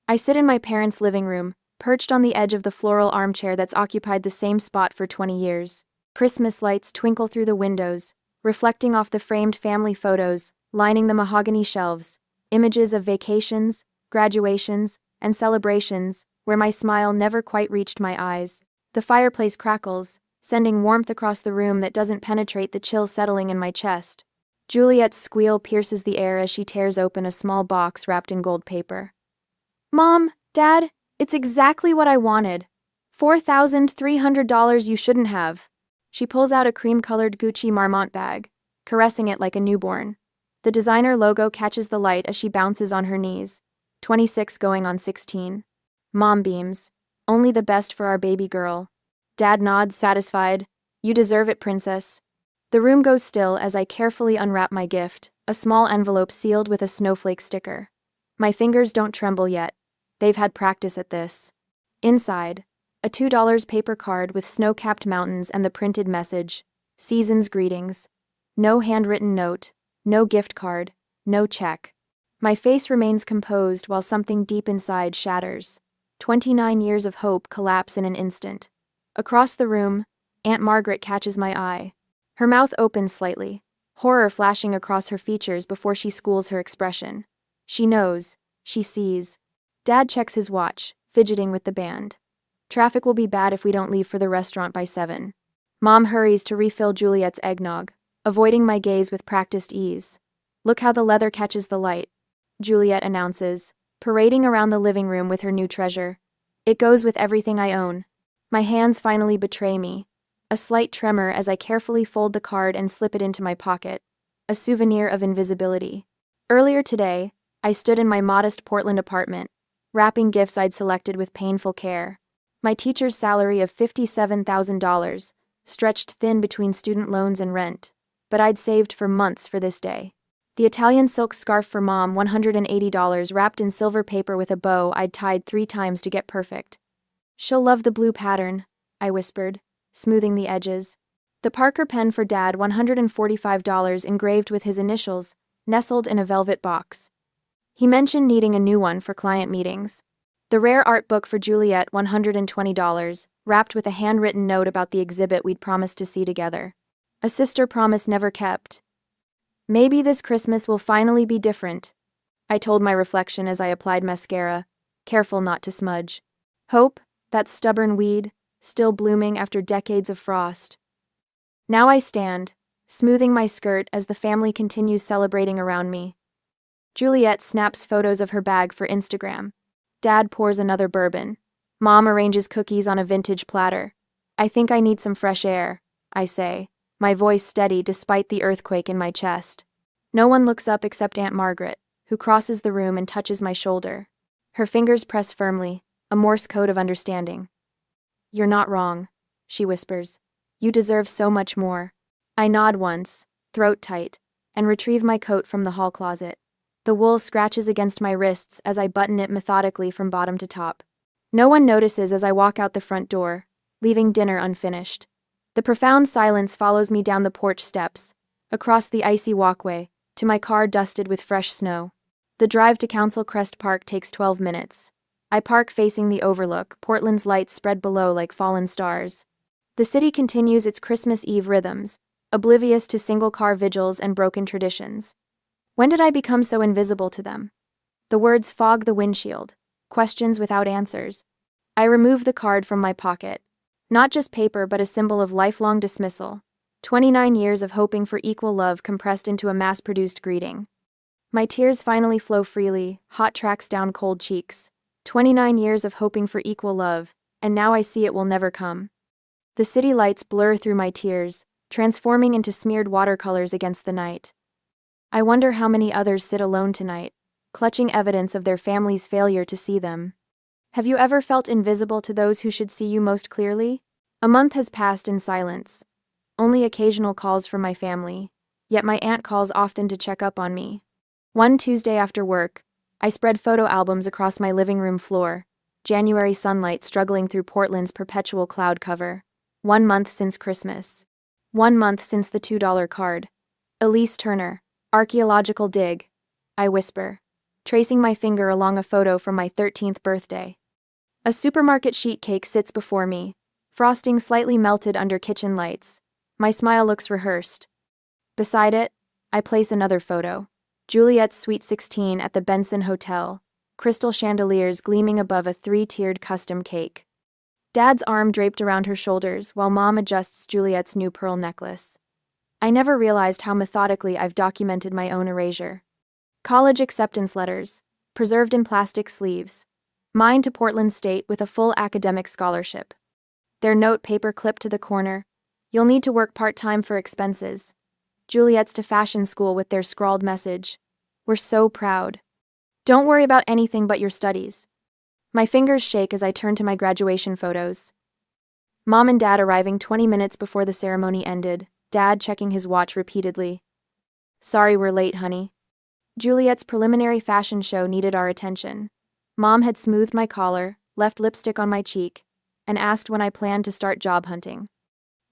I sit in my parents' living room, perched on the edge of the floral armchair that's occupied the same spot for 20 years. Christmas lights twinkle through the windows, reflecting off the framed family photos, lining the mahogany shelves, images of vacations, graduations, and celebrations, where my smile never quite reached my eyes. The fireplace crackles, sending warmth across the room that doesn't penetrate the chill settling in my chest. Juliet's squeal pierces the air as she tears open a small box wrapped in gold paper. "Mom, Dad, it's exactly what I wanted. $4,300 you shouldn't have." She pulls out a cream-colored Gucci Marmont bag, caressing it like a newborn. The designer logo catches the light as she bounces on her knees. 26 going on 16. Mom beams. "Only the best for our baby girl." Dad nods, satisfied. "You deserve it, princess." The room goes still as I carefully unwrap my gift, a small envelope sealed with a snowflake sticker. My fingers don't tremble yet. They've had practice at this. Inside, a $2 paper card with snow-capped mountains and the printed message, "Season's greetings." No handwritten note, no gift card, no check. My face remains composed while something deep inside shatters. 29 years of hope collapse in an instant. Across the room, Aunt Margaret catches my eye. Her mouth opens slightly, horror flashing across her features before she schools her expression. She knows. She sees. Dad checks his watch, fidgeting with the band. Traffic will be bad if we don't leave for the restaurant by 7. Mom hurries to refill Juliet's eggnog, avoiding my gaze with practiced ease. "Look how the leather catches the light," Juliet announces, parading around the living room with her new treasure. "It goes with everything I own." My hands finally betray me. A slight tremor as I carefully fold the card and slip it into my pocket. A souvenir of invisibility. Earlier today, I stood in my modest Portland apartment, wrapping gifts I'd selected with painful care. My teacher's salary of $57,000, stretched thin between student loans and rent, but I'd saved for months for this day. The Italian silk scarf for Mom, $180, wrapped in silver paper with a bow I'd tied 3 times to get perfect. "She'll love the blue pattern," I whispered, smoothing the edges. The Parker pen for Dad, $145, engraved with his initials, nestled in a velvet box. He mentioned needing a new one for client meetings. The rare art book for Juliet, $120, wrapped with a handwritten note about the exhibit we'd promised to see together. A sister promise never kept. "Maybe this Christmas will finally be different," I told my reflection as I applied mascara, careful not to smudge. Hope, that stubborn weed, still blooming after decades of frost. Now I stand, smoothing my skirt as the family continues celebrating around me. Juliet snaps photos of her bag for Instagram. Dad pours another bourbon. Mom arranges cookies on a vintage platter. "I think I need some fresh air," I say, my voice steady despite the earthquake in my chest. No one looks up except Aunt Margaret, who crosses the room and touches my shoulder. Her fingers press firmly, a Morse code of understanding. "You're not wrong," she whispers. "You deserve so much more." I nod once, throat tight, and retrieve my coat from the hall closet. The wool scratches against my wrists as I button it methodically from bottom to top. No one notices as I walk out the front door, leaving dinner unfinished. The profound silence follows me down the porch steps, across the icy walkway, to my car dusted with fresh snow. The drive to Council Crest Park takes 12 minutes. I park facing the overlook, Portland's lights spread below like fallen stars. The city continues its Christmas Eve rhythms, oblivious to single-car vigils and broken traditions. When did I become so invisible to them? The words fog the windshield, questions without answers. I remove the card from my pocket. Not just paper, but a symbol of lifelong dismissal. 29 years of hoping for equal love compressed into a mass-produced greeting. My tears finally flow freely, hot tracks down cold cheeks. 29 years of hoping for equal love, and now I see it will never come. The city lights blur through my tears, transforming into smeared watercolors against the night. I wonder how many others sit alone tonight, clutching evidence of their family's failure to see them. Have you ever felt invisible to those who should see you most clearly? A month has passed in silence. Only occasional calls from my family, yet my aunt calls often to check up on me. One Tuesday after work, I spread photo albums across my living room floor, January sunlight struggling through Portland's perpetual cloud cover. 1 month since Christmas. 1 month since the $2 card. Elise Turner, archaeological dig. I whisper. tracing my finger along a photo from my 13th birthday. A supermarket sheet cake sits before me, frosting slightly melted under kitchen lights. My smile looks rehearsed. Beside it, I place another photo. Juliet's Sweet 16 at the Benson Hotel, crystal chandeliers gleaming above a 3-tiered custom cake. Dad's arm draped around her shoulders while Mom adjusts Juliet's new pearl necklace. I never realized how methodically I've documented my own erasure. College acceptance letters, preserved in plastic sleeves. Mine to Portland State with a full academic scholarship. Their note paper clipped to the corner. You'll need to work part-time for expenses. Juliet's to fashion school with their scrawled message. We're so proud. Don't worry about anything but your studies. My fingers shake as I turn to my graduation photos. Mom and Dad arriving 20 minutes before the ceremony ended, Dad checking his watch repeatedly. Sorry we're late, honey. Juliet's preliminary fashion show needed our attention. Mom had smoothed my collar, left lipstick on my cheek, and asked when I planned to start job hunting.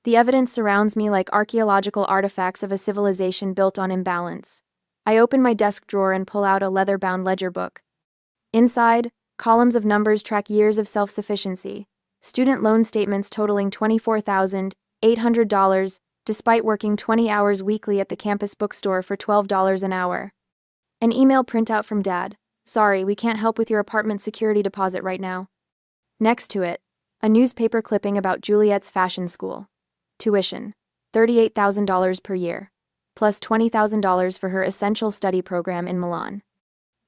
The evidence surrounds me like archaeological artifacts of a civilization built on imbalance. I open my desk drawer and pull out a leather-bound ledger book. Inside, columns of numbers track years of self-sufficiency, student loan statements totaling $24,800, despite working 20 hours weekly at the campus bookstore for $12 an hour. An email printout from Dad. Sorry, we can't help with your apartment security deposit right now. Next to it, a newspaper clipping about Juliet's fashion school. Tuition, $38,000 per year, plus $20,000 for her essential study program in Milan.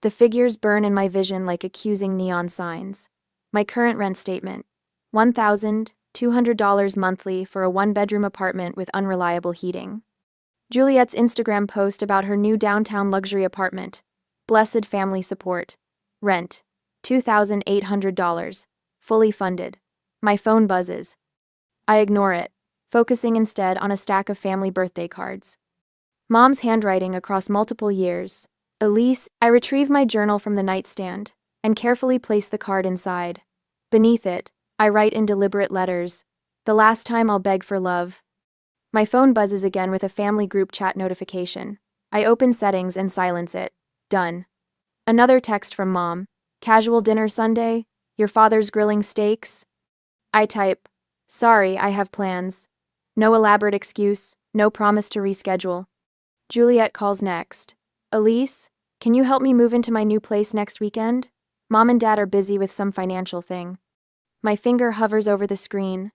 The figures burn in my vision like accusing neon signs. My current rent statement, $1,200 monthly for a 1-bedroom apartment with unreliable heating. Juliet's Instagram post about her new downtown luxury apartment. Blessed family support. Rent, $2,800. Fully funded. My phone buzzes. I ignore it, focusing instead on a stack of family birthday cards. Mom's handwriting across multiple years. Elise, I retrieve my journal from the nightstand and carefully place the card inside. Beneath it, I write in deliberate letters, the last time I'll beg for love. My phone buzzes again with a family group chat notification. I open settings and silence it. Done. Another text from Mom. Casual dinner Sunday? Your father's grilling steaks? I type, sorry, I have plans. No elaborate excuse, no promise to reschedule. Juliet calls next. Elise, can you help me move into my new place next weekend? Mom and Dad are busy with some financial thing. My finger hovers over the screen.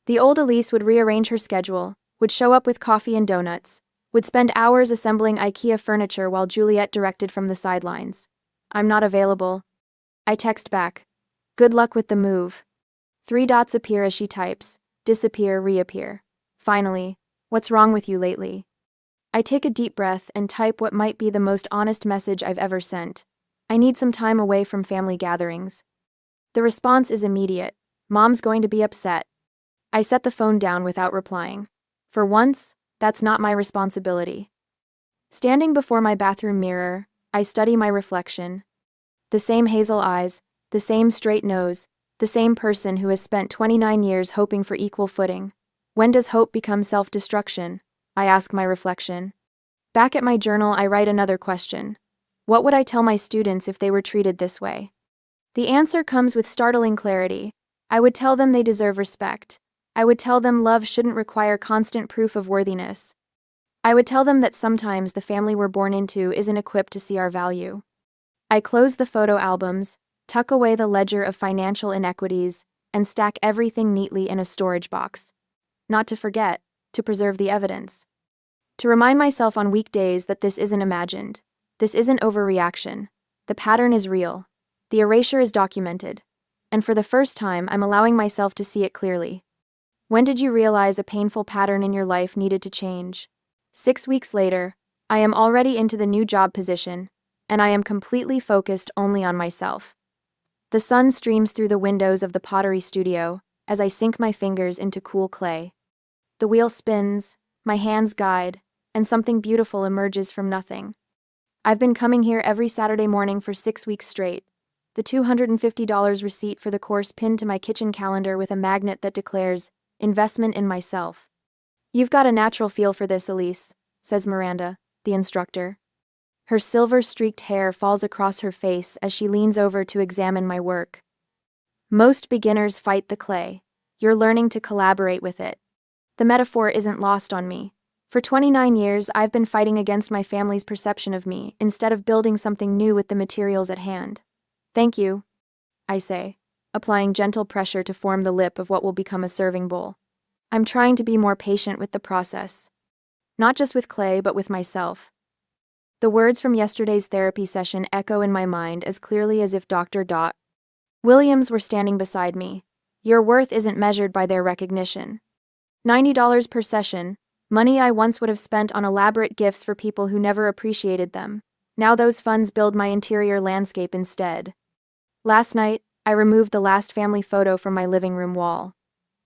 The old Elise would rearrange her schedule, would show up with coffee and donuts, would spend hours assembling IKEA furniture while Juliet directed from the sidelines. I'm not available. I text back. Good luck with the move. 3 dots appear as she types. Disappear, reappear. Finally, what's wrong with you lately? I take a deep breath and type what might be the most honest message I've ever sent. I need some time away from family gatherings. The response is immediate. Mom's going to be upset. I set the phone down without replying. For once, that's not my responsibility. Standing before my bathroom mirror, I study my reflection. The same hazel eyes, the same straight nose, the same person who has spent 29 years hoping for equal footing. When does hope become self-destruction? I ask my reflection. Back at my journal, I write another question. What would I tell my students if they were treated this way? The answer comes with startling clarity. I would tell them they deserve respect. I would tell them love shouldn't require constant proof of worthiness. I would tell them that sometimes the family we're born into isn't equipped to see our value. I close the photo albums, tuck away the ledger of financial inequities, and stack everything neatly in a storage box. Not to forget, to preserve the evidence. To remind myself on weekdays that this isn't imagined. This isn't overreaction. The pattern is real. The erasure is documented. And for the first time, I'm allowing myself to see it clearly. When did you realize a painful pattern in your life needed to change? 6 weeks later, I am already into the new job position, and I am completely focused only on myself. The sun streams through the windows of the pottery studio as I sink my fingers into cool clay. The wheel spins, my hands guide, and something beautiful emerges from nothing. I've been coming here every Saturday morning for 6 weeks straight. The $250 receipt for the course pinned to my kitchen calendar with a magnet that declares, investment in myself. You've got a natural feel for this, Elise, says Miranda, the instructor. Her silver-streaked hair falls across her face as she leans over to examine my work. Most beginners fight the clay. You're learning to collaborate with it. The metaphor isn't lost on me. For 29 years, I've been fighting against my family's perception of me instead of building something new with the materials at hand. Thank you, I say, applying gentle pressure to form the lip of what will become a serving bowl. I'm trying to be more patient with the process. Not just with clay, but with myself. The words from yesterday's therapy session echo in my mind as clearly as if Dr. Williams were standing beside me. Your worth isn't measured by their recognition. $90 per session, money I once would have spent on elaborate gifts for people who never appreciated them. Now those funds build my interior landscape instead. Last night, I removed the last family photo from my living room wall.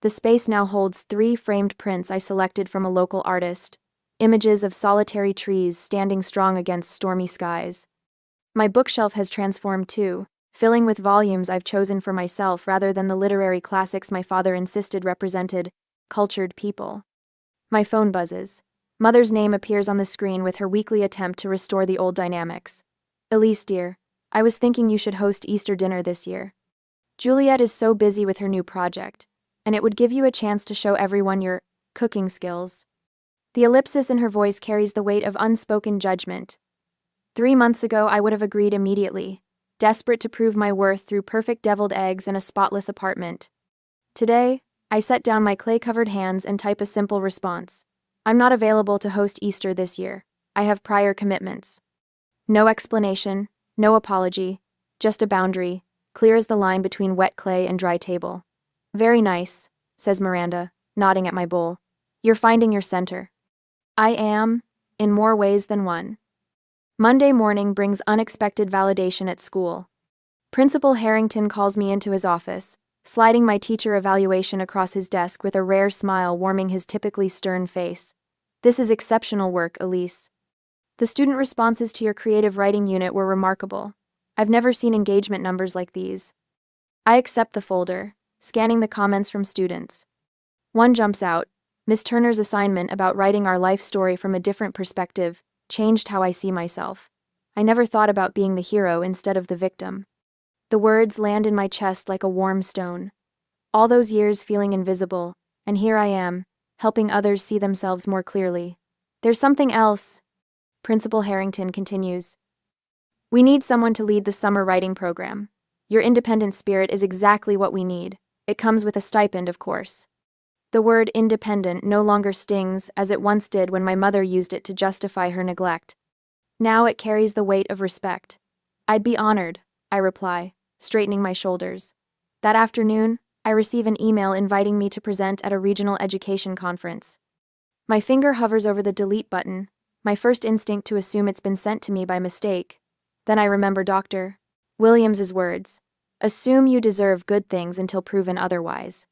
The space now holds 3 framed prints I selected from a local artist, images of solitary trees standing strong against stormy skies. My bookshelf has transformed too, filling with volumes I've chosen for myself rather than the literary classics my father insisted represented cultured people. My phone buzzes. Mother's name appears on the screen with her weekly attempt to restore the old dynamics. Elise, dear, I was thinking you should host Easter dinner this year. Juliet is so busy with her new project, and it would give you a chance to show everyone your cooking skills. The ellipsis in her voice carries the weight of unspoken judgment. 3 months ago, I would have agreed immediately, desperate to prove my worth through perfect deviled eggs and a spotless apartment. Today, I set down my clay-covered hands and type a simple response. I'm not available to host Easter this year. I have prior commitments. No explanation, no apology, just a boundary, clear as the line between wet clay and dry table. Very nice, says Miranda, nodding at my bowl. You're finding your center. I am, in more ways than one. Monday morning brings unexpected validation at school. Principal Harrington calls me into his office, sliding my teacher evaluation across his desk with a rare smile warming his typically stern face. This is exceptional work, Elise. The student responses to your creative writing unit were remarkable. I've never seen engagement numbers like these. I accept the folder, scanning the comments from students. One jumps out. Miss Turner's assignment about writing our life story from a different perspective changed how I see myself. I never thought about being the hero instead of the victim. The words land in my chest like a warm stone. All those years feeling invisible, and here I am, helping others see themselves more clearly. There's something else, Principal Harrington continues. We need someone to lead the summer writing program. Your independent spirit is exactly what we need. It comes with a stipend, of course. The word independent no longer stings as it once did when my mother used it to justify her neglect. Now it carries the weight of respect. I'd be honored, I reply, straightening my shoulders. That afternoon, I receive an email inviting me to present at a regional education conference. My finger hovers over the delete button, my first instinct to assume it's been sent to me by mistake. Then I remember Dr. Williams's words. Assume you deserve good things until proven otherwise.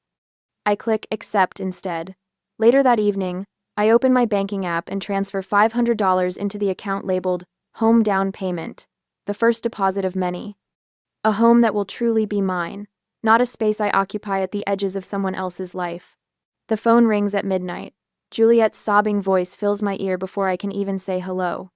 I click accept instead. Later that evening, I open my banking app and transfer $500 into the account labeled Home Down Payment, the first deposit of many. A home that will truly be mine, not a space I occupy at the edges of someone else's life. The phone rings at midnight. Juliet's sobbing voice fills my ear before I can even say hello.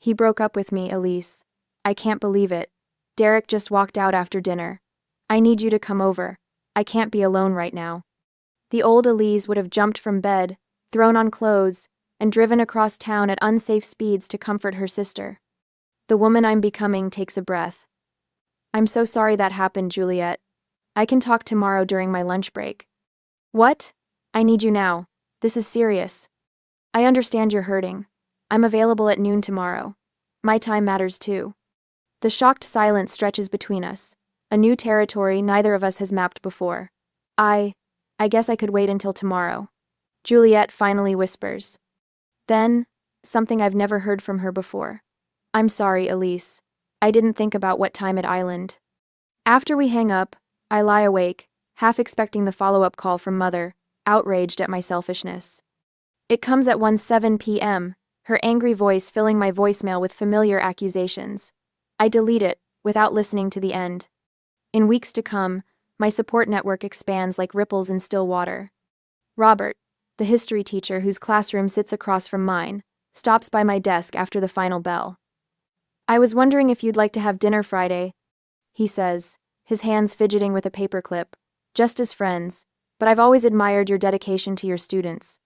He broke up with me, Elise. I can't believe it. Derek just walked out after dinner. I need you to come over. I can't be alone right now. The old Elise would have jumped from bed, thrown on clothes, and driven across town at unsafe speeds to comfort her sister. The woman I'm becoming takes a breath. I'm so sorry that happened, Juliet. I can talk tomorrow during my lunch break. What? I need you now. This is serious. I understand you're hurting. I'm available at noon tomorrow. My time matters too. The shocked silence stretches between us, a new territory neither of us has mapped before. I guess I could wait until tomorrow. Juliet finally whispers. Then, something I've never heard from her before. I'm sorry, Elise. I didn't think about what time at Island. After we hang up, I lie awake, half expecting the follow-up call from Mother, outraged at my selfishness. It comes at 1:07 p.m., her angry voice filling my voicemail with familiar accusations. I delete it, without listening to the end. In weeks to come, my support network expands like ripples in still water. Robert, the history teacher whose classroom sits across from mine, stops by my desk after the final bell. I was wondering if you'd like to have dinner Friday, he says, his hands fidgeting with a paperclip. Just as friends, but I've always admired your dedication to your students.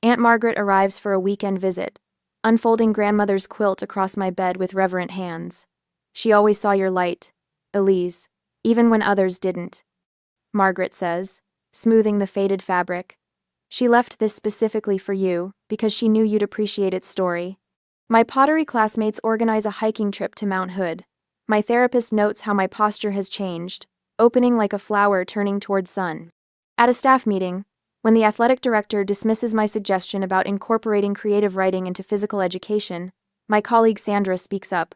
Aunt Margaret arrives for a weekend visit, unfolding grandmother's quilt across my bed with reverent hands. She always saw your light, Elise, even when others didn't, Margaret says, smoothing the faded fabric. She left this specifically for you, because she knew you'd appreciate its story. My pottery classmates organize a hiking trip to Mount Hood. My therapist notes how my posture has changed, opening like a flower turning toward sun. At a staff meeting, when the athletic director dismisses my suggestion about incorporating creative writing into physical education, my colleague Sandra speaks up.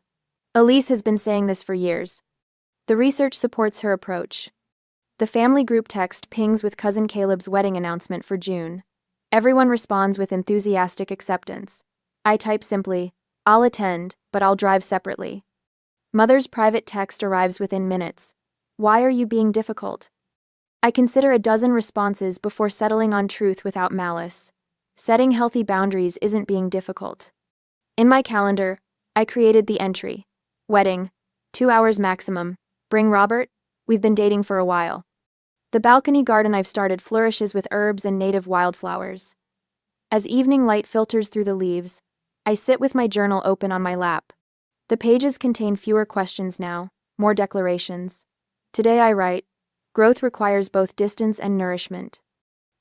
Elise has been saying this for years. The research supports her approach. The family group text pings with cousin Caleb's wedding announcement for June. Everyone responds with enthusiastic acceptance. I type simply, I'll attend, but I'll drive separately. Mother's private text arrives within minutes. Why are you being difficult? I consider a dozen responses before settling on truth without malice. Setting healthy boundaries isn't being difficult. In my calendar, I created the entry. Wedding, 2 hours maximum. Bring Robert? We've been dating for a while. The balcony garden I've started flourishes with herbs and native wildflowers. As evening light filters through the leaves, I sit with my journal open on my lap. The pages contain fewer questions now, more declarations. Today I write, growth requires both distance and nourishment.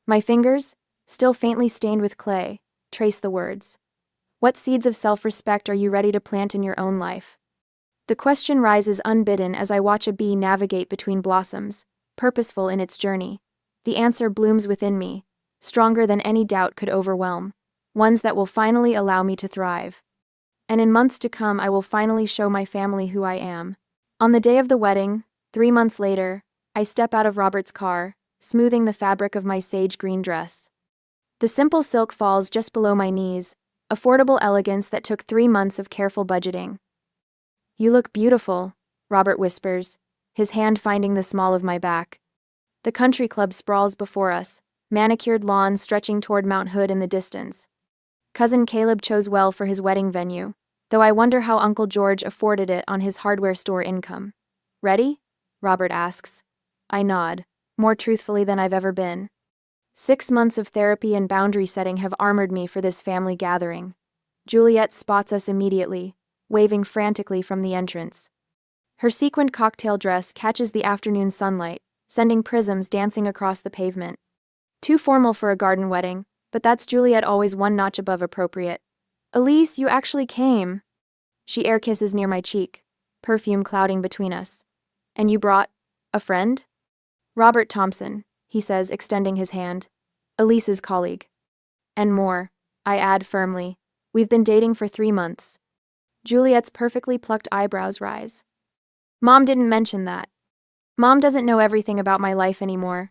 My fingers, still faintly stained with clay, trace the words. What seeds of self-respect are you ready to plant in your own life? The question rises unbidden as I watch a bee navigate between blossoms, purposeful in its journey. The answer blooms within me, stronger than any doubt could overwhelm, ones that will finally allow me to thrive. And in months to come I will finally show my family who I am. On the day of the wedding, 3 months later, I step out of Robert's car, smoothing the fabric of my sage green dress. The simple silk falls just below my knees, affordable elegance that took 3 months of careful budgeting. You look beautiful, Robert whispers, his hand finding the small of my back. The country club sprawls before us, manicured lawns stretching toward Mount Hood in the distance. Cousin Caleb chose well for his wedding venue, though I wonder how Uncle George afforded it on his hardware store income. Ready? Robert asks. I nod, more truthfully than I've ever been. 6 months of therapy and boundary setting have armored me for this family gathering. Juliet spots us immediately, waving frantically from the entrance. Her sequined cocktail dress catches the afternoon sunlight, sending prisms dancing across the pavement. Too formal for a garden wedding, but that's Juliet always one notch above appropriate. Elise, you actually came. She air kisses near my cheek, perfume clouding between us. And you brought a friend? Robert Thompson, he says, extending his hand. Elise's colleague. And more, I add firmly. We've been dating for 3 months. Juliet's perfectly plucked eyebrows rise. Mom didn't mention that. Mom doesn't know everything about my life anymore.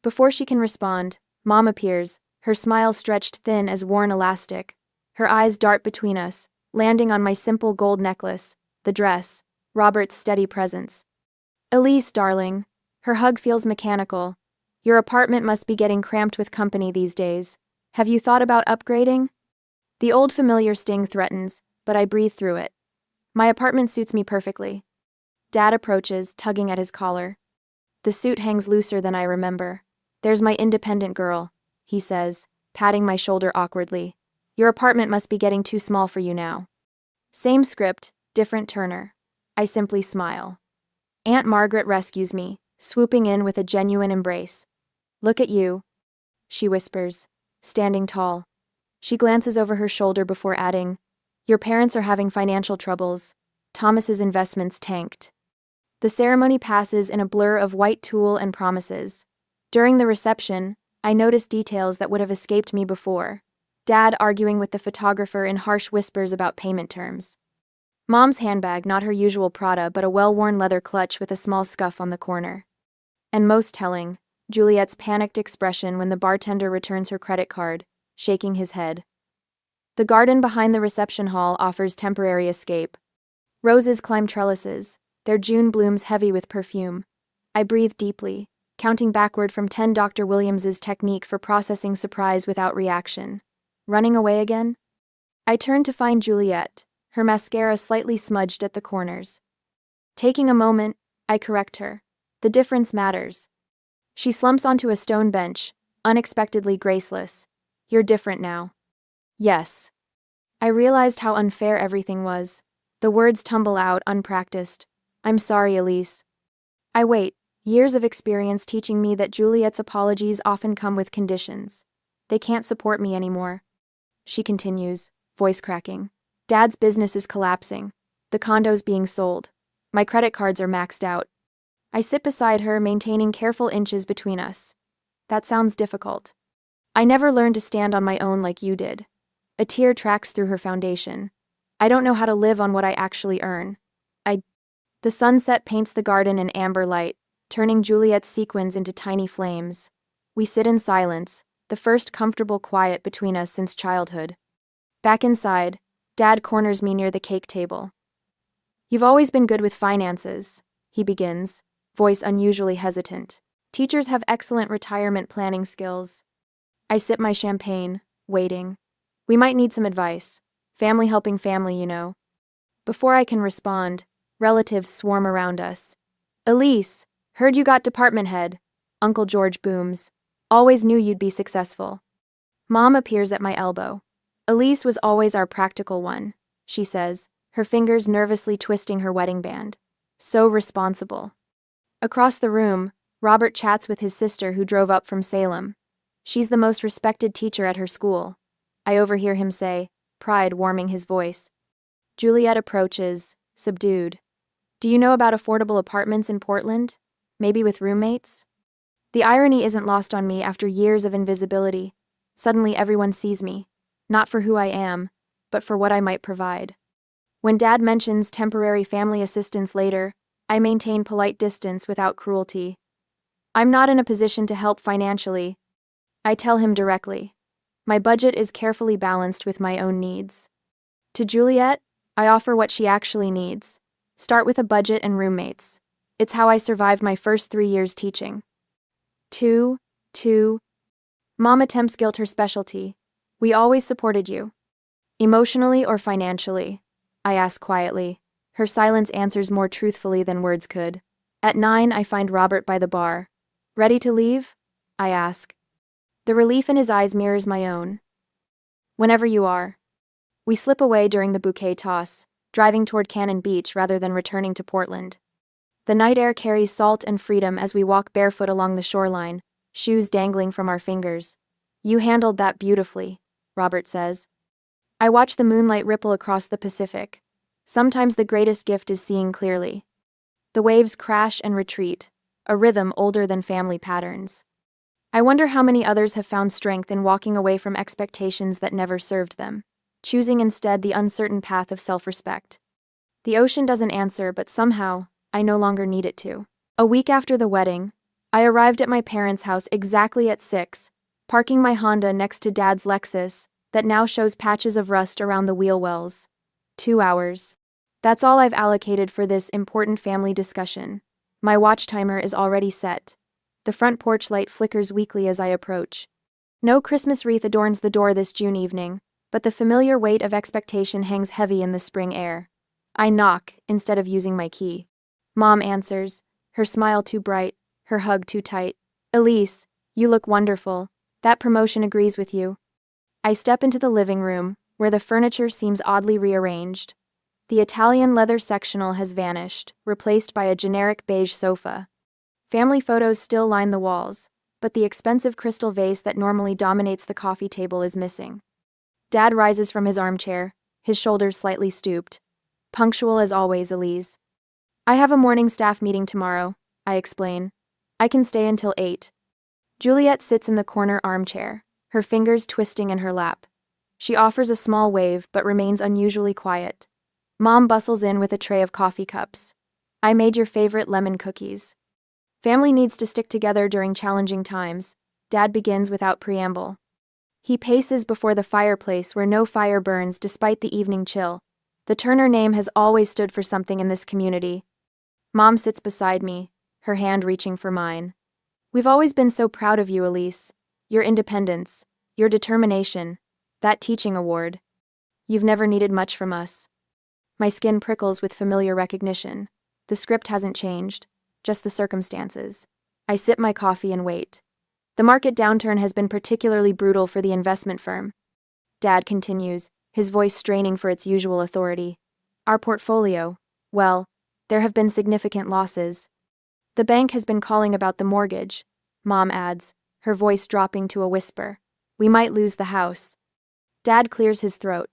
Before she can respond, Mom appears, her smile stretched thin as worn elastic. Her eyes dart between us, landing on my simple gold necklace, the dress, Robert's steady presence. Elise, darling. Her hug feels mechanical. Your apartment must be getting cramped with company these days. Have you thought about upgrading? The old familiar sting threatens, but I breathe through it. My apartment suits me perfectly. Dad approaches, tugging at his collar. The suit hangs looser than I remember. There's my independent girl, he says, patting my shoulder awkwardly. Your apartment must be getting too small for you now. Same script, different Turner. I simply smile. Aunt Margaret rescues me, swooping in with a genuine embrace. Look at you, she whispers, standing tall. She glances over her shoulder before adding, your parents are having financial troubles. Thomas's investments tanked. The ceremony passes in a blur of white tulle and promises. During the reception, I noticed details that would have escaped me before. Dad arguing with the photographer in harsh whispers about payment terms. Mom's handbag, not her usual Prada, but a well-worn leather clutch with a small scuff on the corner. And most telling, Juliet's panicked expression when the bartender returns her credit card, shaking his head. The garden behind the reception hall offers temporary escape. Roses climb trellises, their June blooms heavy with perfume. I breathe deeply, counting backward from 10 Dr. Williams's technique for processing surprise without reaction. Running away again? I turn to find Juliet, her mascara slightly smudged at the corners. Taking a moment, I correct her. The difference matters. She slumps onto a stone bench, unexpectedly graceless. You're different now. Yes. I realized how unfair everything was. The words tumble out, unpracticed. I'm sorry, Elise. I wait, years of experience teaching me that Juliet's apologies often come with conditions. They can't support me anymore. She continues, voice cracking. Dad's business is collapsing. The condo's being sold. My credit cards are maxed out. I sit beside her, maintaining careful inches between us. That sounds difficult. I never learned to stand on my own like you did. A tear tracks through her foundation. I don't know how to live on what I actually earn. The sunset paints the garden in amber light, turning Juliet's sequins into tiny flames. We sit in silence, the first comfortable quiet between us since childhood. Back inside, Dad corners me near the cake table. You've always been good with finances, he begins, voice unusually hesitant. Teachers have excellent retirement planning skills. I sip my champagne, waiting. We might need some advice. Family helping family, you know. Before I can respond, relatives swarm around us. Elise, heard you got department head. Uncle George booms. Always knew you'd be successful. Mom appears at my elbow. Elise was always our practical one, she says, her fingers nervously twisting her wedding band. So responsible. Across the room, Robert chats with his sister who drove up from Salem. She's the most respected teacher at her school. I overhear him say, pride warming his voice. Juliet approaches, subdued. Do you know about affordable apartments in Portland? Maybe with roommates? The irony isn't lost on me after years of invisibility. Suddenly everyone sees me, not for who I am, but for what I might provide. When Dad mentions temporary family assistance later, I maintain polite distance without cruelty. I'm not in a position to help financially. I tell him directly. My budget is carefully balanced with my own needs. To Juliet, I offer what she actually needs. Start with a budget and roommates. It's how I survived my first 3 years teaching. 2. Mom attempts guilt her specialty. We always supported you. Emotionally or financially? I ask quietly. Her silence answers more truthfully than words could. At 9, I find Robert by the bar. Ready to leave? I ask. The relief in his eyes mirrors my own. Whenever you are. We slip away during the bouquet toss, driving toward Cannon Beach rather than returning to Portland. The night air carries salt and freedom as we walk barefoot along the shoreline, shoes dangling from our fingers. You handled that beautifully, Robert says. I watch the moonlight ripple across the Pacific. Sometimes the greatest gift is seeing clearly. The waves crash and retreat, a rhythm older than family patterns. I wonder how many others have found strength in walking away from expectations that never served them, choosing instead the uncertain path of self-respect. The ocean doesn't answer, but somehow, I no longer need it to. A week after the wedding, I arrived at my parents' house exactly at 6, parking my Honda next to Dad's Lexus that now shows patches of rust around the wheel wells. 2 hours. That's all I've allocated for this important family discussion. My watch timer is already set. The front porch light flickers weakly as I approach. No Christmas wreath adorns the door this June evening, but the familiar weight of expectation hangs heavy in the spring air. I knock, instead of using my key. Mom answers, her smile too bright, her hug too tight. Elise, you look wonderful. That promotion agrees with you. I step into the living room, where the furniture seems oddly rearranged. The Italian leather sectional has vanished, replaced by a generic beige sofa. Family photos still line the walls, but the expensive crystal vase that normally dominates the coffee table is missing. Dad rises from his armchair, his shoulders slightly stooped. Punctual as always, Elise. I have a morning staff meeting tomorrow, I explain. I can stay until 8. Juliet sits in the corner armchair, her fingers twisting in her lap. She offers a small wave but remains unusually quiet. Mom bustles in with a tray of coffee cups. I made your favorite lemon cookies. Family needs to stick together during challenging times. Dad begins without preamble. He paces before the fireplace where no fire burns despite the evening chill. The Turner name has always stood for something in this community. Mom sits beside me, her hand reaching for mine. We've always been so proud of you, Elise. Your independence, your determination, that teaching award. You've never needed much from us. My skin prickles with familiar recognition. The script hasn't changed, just the circumstances. I sip my coffee and wait. The market downturn has been particularly brutal for the investment firm. Dad continues, his voice straining for its usual authority. Our portfolio, well, there have been significant losses. The bank has been calling about the mortgage, Mom adds, her voice dropping to a whisper. We might lose the house. Dad clears his throat.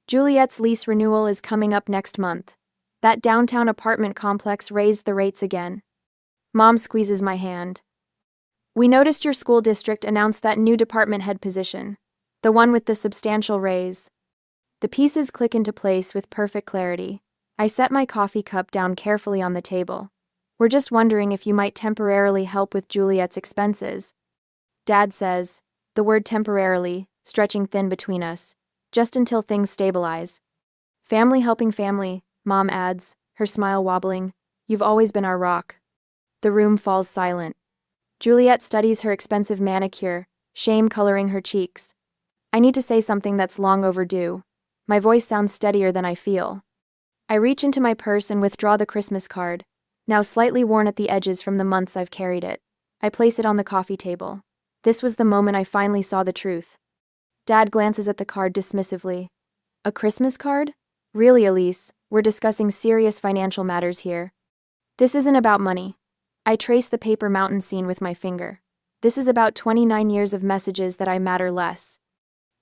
Juliet's lease renewal is coming up next month. That downtown apartment complex raised the rates again. Mom squeezes my hand. We noticed your school district announced that new department head position, the one with the substantial raise. The pieces click into place with perfect clarity. I set my coffee cup down carefully on the table. We're just wondering if you might temporarily help with Juliet's expenses. Dad says, the word temporarily, stretching thin between us, just until things stabilize. Family helping family, Mom adds, her smile wobbling. You've always been our rock. The room falls silent. Juliet studies her expensive manicure, shame coloring her cheeks. I need to say something that's long overdue. My voice sounds steadier than I feel. I reach into my purse and withdraw the Christmas card, now slightly worn at the edges from the months I've carried it. I place it on the coffee table. This was the moment I finally saw the truth. Dad glances at the card dismissively. A Christmas card? Really, Elise, we're discussing serious financial matters here. This isn't about money. I trace the paper mountain scene with my finger. This is about 29 years of messages that I matter less.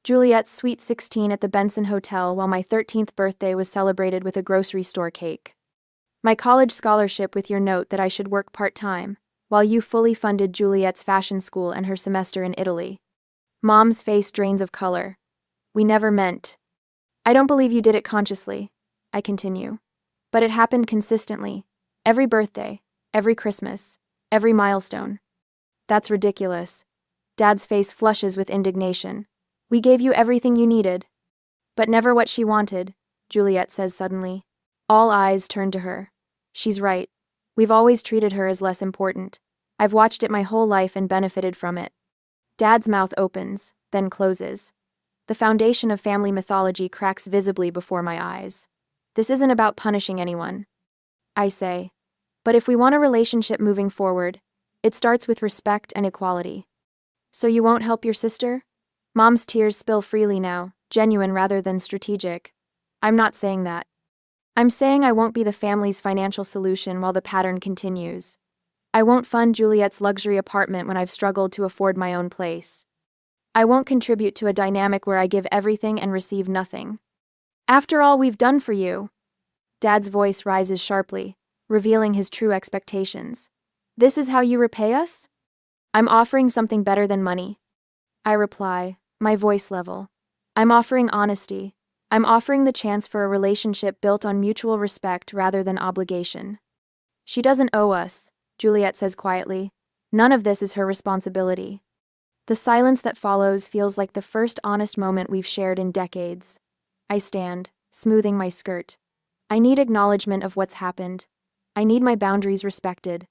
Juliet's sweet 16 at the Benson Hotel while my 13th birthday was celebrated with a grocery store cake. My college scholarship with your note that I should work part-time, while you fully funded Juliet's fashion school and her semester in Italy. Mom's face drains of color. We never meant. I don't believe you did it consciously, I continue. But it happened consistently. Every birthday, every Christmas, every milestone. That's ridiculous. Dad's face flushes with indignation. We gave you everything you needed. But never what she wanted, Juliet says suddenly. All eyes turn to her. She's right. We've always treated her as less important. I've watched it my whole life and benefited from it. Dad's mouth opens, then closes. The foundation of family mythology cracks visibly before my eyes. This isn't about punishing anyone, I say. But if we want a relationship moving forward, it starts with respect and equality. So you won't help your sister? Mom's tears spill freely now, genuine rather than strategic. I'm not saying that. I'm saying I won't be the family's financial solution while the pattern continues. I won't fund Juliet's luxury apartment when I've struggled to afford my own place. I won't contribute to a dynamic where I give everything and receive nothing. After all we've done for you. Dad's voice rises sharply, revealing his true expectations. This is how you repay us? I'm offering something better than money. I reply, my voice level. I'm offering honesty. I'm offering the chance for a relationship built on mutual respect rather than obligation. She doesn't owe us, Juliet says quietly. None of this is her responsibility. The silence that follows feels like the first honest moment we've shared in decades. I stand, smoothing my skirt. I need acknowledgement of what's happened. I need my boundaries respected.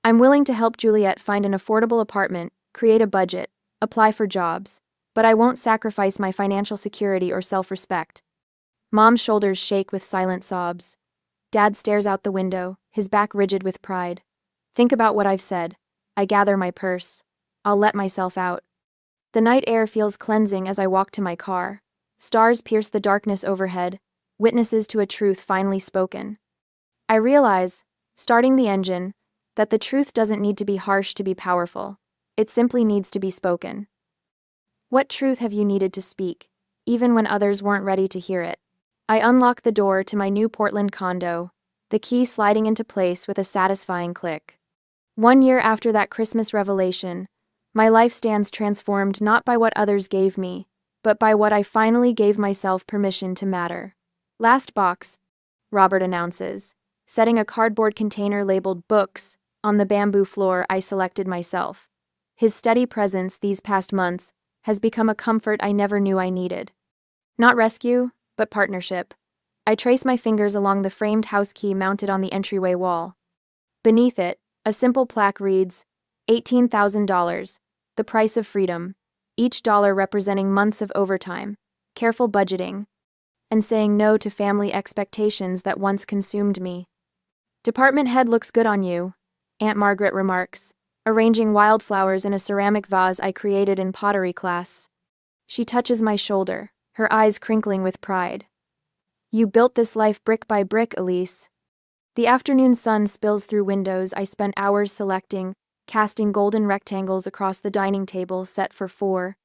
I'm willing to help Juliet find an affordable apartment, create a budget, apply for jobs, but I won't sacrifice my financial security or self-respect. Mom's shoulders shake with silent sobs. Dad stares out the window, his back rigid with pride. Think about what I've said. I gather my purse. I'll let myself out. The night air feels cleansing as I walk to my car. Stars pierce the darkness overhead, witnesses to a truth finally spoken. I realize, starting the engine, that the truth doesn't need to be harsh to be powerful. It simply needs to be spoken. What truth have you needed to speak, even when others weren't ready to hear it? I unlock the door to my new Portland condo, the key sliding into place with a satisfying click. 1 year after that Christmas revelation, my life stands transformed not by what others gave me, but by what I finally gave myself permission to matter. Last box, Robert announces, setting a cardboard container labeled books on the bamboo floor I selected myself. His steady presence these past months has become a comfort I never knew I needed. Not rescue, but partnership. I trace my fingers along the framed house key mounted on the entryway wall. Beneath it, a simple plaque reads, $18,000, the price of freedom, each dollar representing months of overtime, careful budgeting, and saying no to family expectations that once consumed me. Department head looks good on you, Aunt Margaret remarks, arranging wildflowers in a ceramic vase I created in pottery class. She touches my shoulder, her eyes crinkling with pride. You built this life brick by brick, Elise. The afternoon sun spills through windows I spent hours selecting, casting golden rectangles across the dining table set for 4.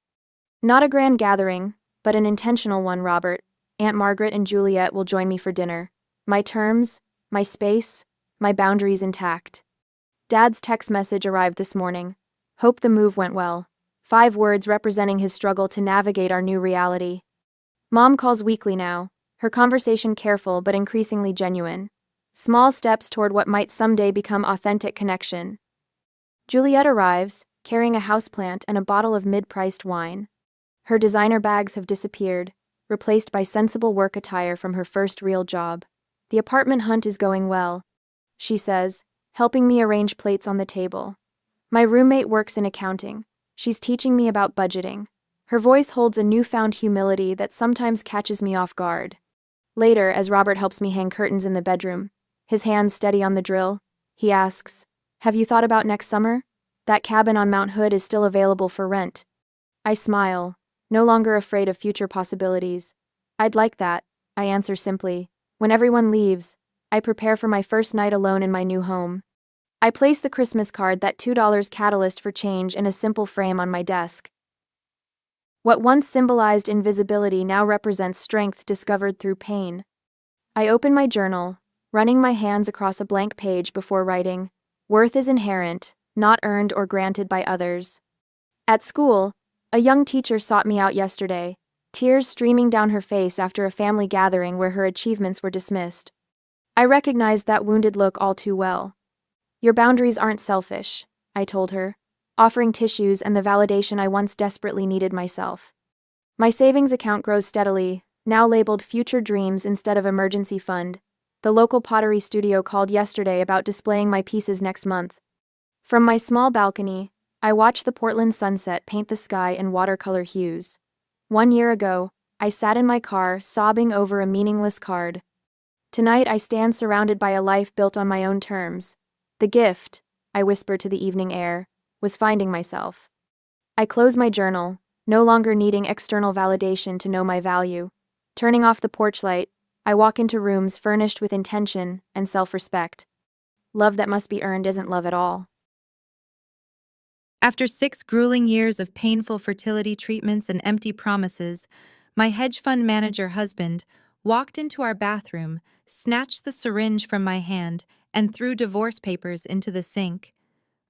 Not a grand gathering, but an intentional one, Robert. Aunt Margaret and Juliet will join me for dinner. My terms, my space, my boundaries intact. Dad's text message arrived this morning. Hope the move went well. 5 words representing his struggle to navigate our new reality. Mom calls weekly now, her conversation careful but increasingly genuine. Small steps toward what might someday become authentic connection. Juliet arrives, carrying a houseplant and a bottle of mid-priced wine. Her designer bags have disappeared, replaced by sensible work attire from her first real job. The apartment hunt is going well, she says, helping me arrange plates on the table. My roommate works in accounting. She's teaching me about budgeting. Her voice holds a newfound humility that sometimes catches me off guard. Later, as Robert helps me hang curtains in the bedroom, his hands steady on the drill, he asks, "Have you thought about next summer? That cabin on Mount Hood is still available for rent." I smile, no longer afraid of future possibilities. I'd like that, I answer simply. When everyone leaves, I prepare for my first night alone in my new home. I place the Christmas card, that $2 catalyst for change, in a simple frame on my desk. What once symbolized invisibility now represents strength discovered through pain. I open my journal, running my hands across a blank page before writing, "Worth is inherent, not earned or granted by others." At school, a young teacher sought me out yesterday, tears streaming down her face after a family gathering where her achievements were dismissed. I recognized that wounded look all too well. "Your boundaries aren't selfish," I told her, offering tissues and the validation I once desperately needed myself. My savings account grows steadily, now labeled Future Dreams instead of Emergency Fund. The local pottery studio called yesterday about displaying my pieces next month. From my small balcony, I watch the Portland sunset paint the sky in watercolor hues. 1 year ago, I sat in my car sobbing over a meaningless card. Tonight I stand surrounded by a life built on my own terms. The gift, I whisper to the evening air, was finding myself. I close my journal, no longer needing external validation to know my value. Turning off the porch light, I walk into rooms furnished with intention and self-respect. Love that must be earned isn't love at all. After 6 grueling years of painful fertility treatments and empty promises, my hedge fund manager husband walked into our bathroom, snatched the syringe from my hand, and threw divorce papers into the sink.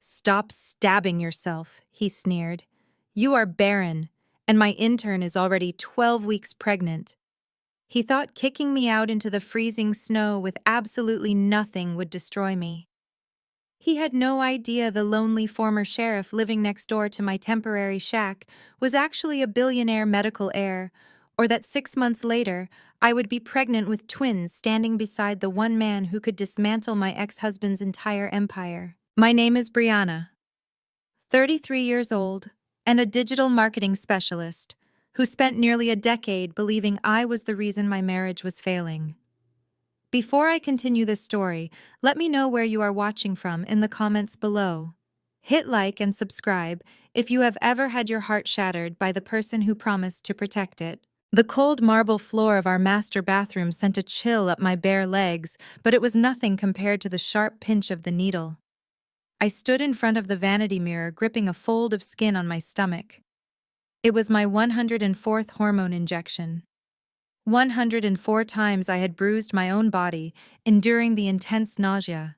"Stop stabbing yourself," he sneered. "You are barren, and my intern is already 12 weeks pregnant." He thought kicking me out into the freezing snow with absolutely nothing would destroy me. He had no idea the lonely former sheriff living next door to my temporary shack was actually a billionaire medical heir, or that 6 months later, I would be pregnant with twins standing beside the one man who could dismantle my ex-husband's entire empire. My name is Brianna, 33 years old, and a digital marketing specialist who spent nearly a decade believing I was the reason my marriage was failing. Before I continue this story, let me know where you are watching from in the comments below. Hit like and subscribe if you have ever had your heart shattered by the person who promised to protect it. The cold marble floor of our master bathroom sent a chill up my bare legs, but it was nothing compared to the sharp pinch of the needle. I stood in front of the vanity mirror, gripping a fold of skin on my stomach. It was my 104th hormone injection. 104 times I had bruised my own body, enduring the intense nausea,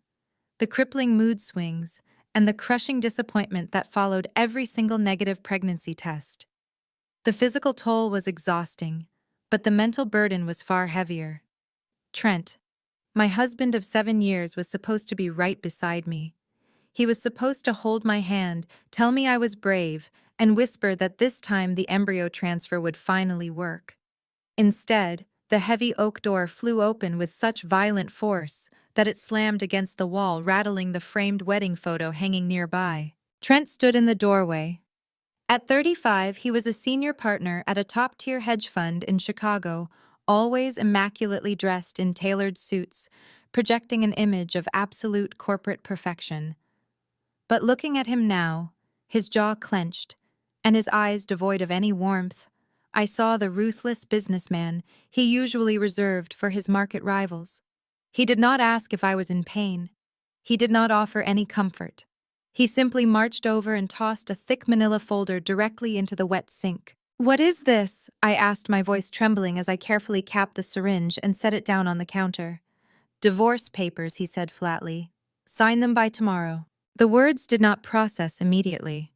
the crippling mood swings, and the crushing disappointment that followed every single negative pregnancy test. The physical toll was exhausting, but the mental burden was far heavier. Trent, my husband of 7 years, was supposed to be right beside me. He was supposed to hold my hand, tell me I was brave, and whisper that this time the embryo transfer would finally work. Instead, the heavy oak door flew open with such violent force that it slammed against the wall, rattling the framed wedding photo hanging nearby. Trent stood in the doorway. At 35, he was a senior partner at a top-tier hedge fund in Chicago, always immaculately dressed in tailored suits, projecting an image of absolute corporate perfection. But looking at him now, his jaw clenched, and his eyes devoid of any warmth, I saw the ruthless businessman he usually reserved for his market rivals. He did not ask if I was in pain. He did not offer any comfort. He simply marched over and tossed a thick manila folder directly into the wet sink. "What is this?" I asked, my voice trembling as I carefully capped the syringe and set it down on the counter. "Divorce papers," he said flatly. "Sign them by tomorrow." The words did not process immediately.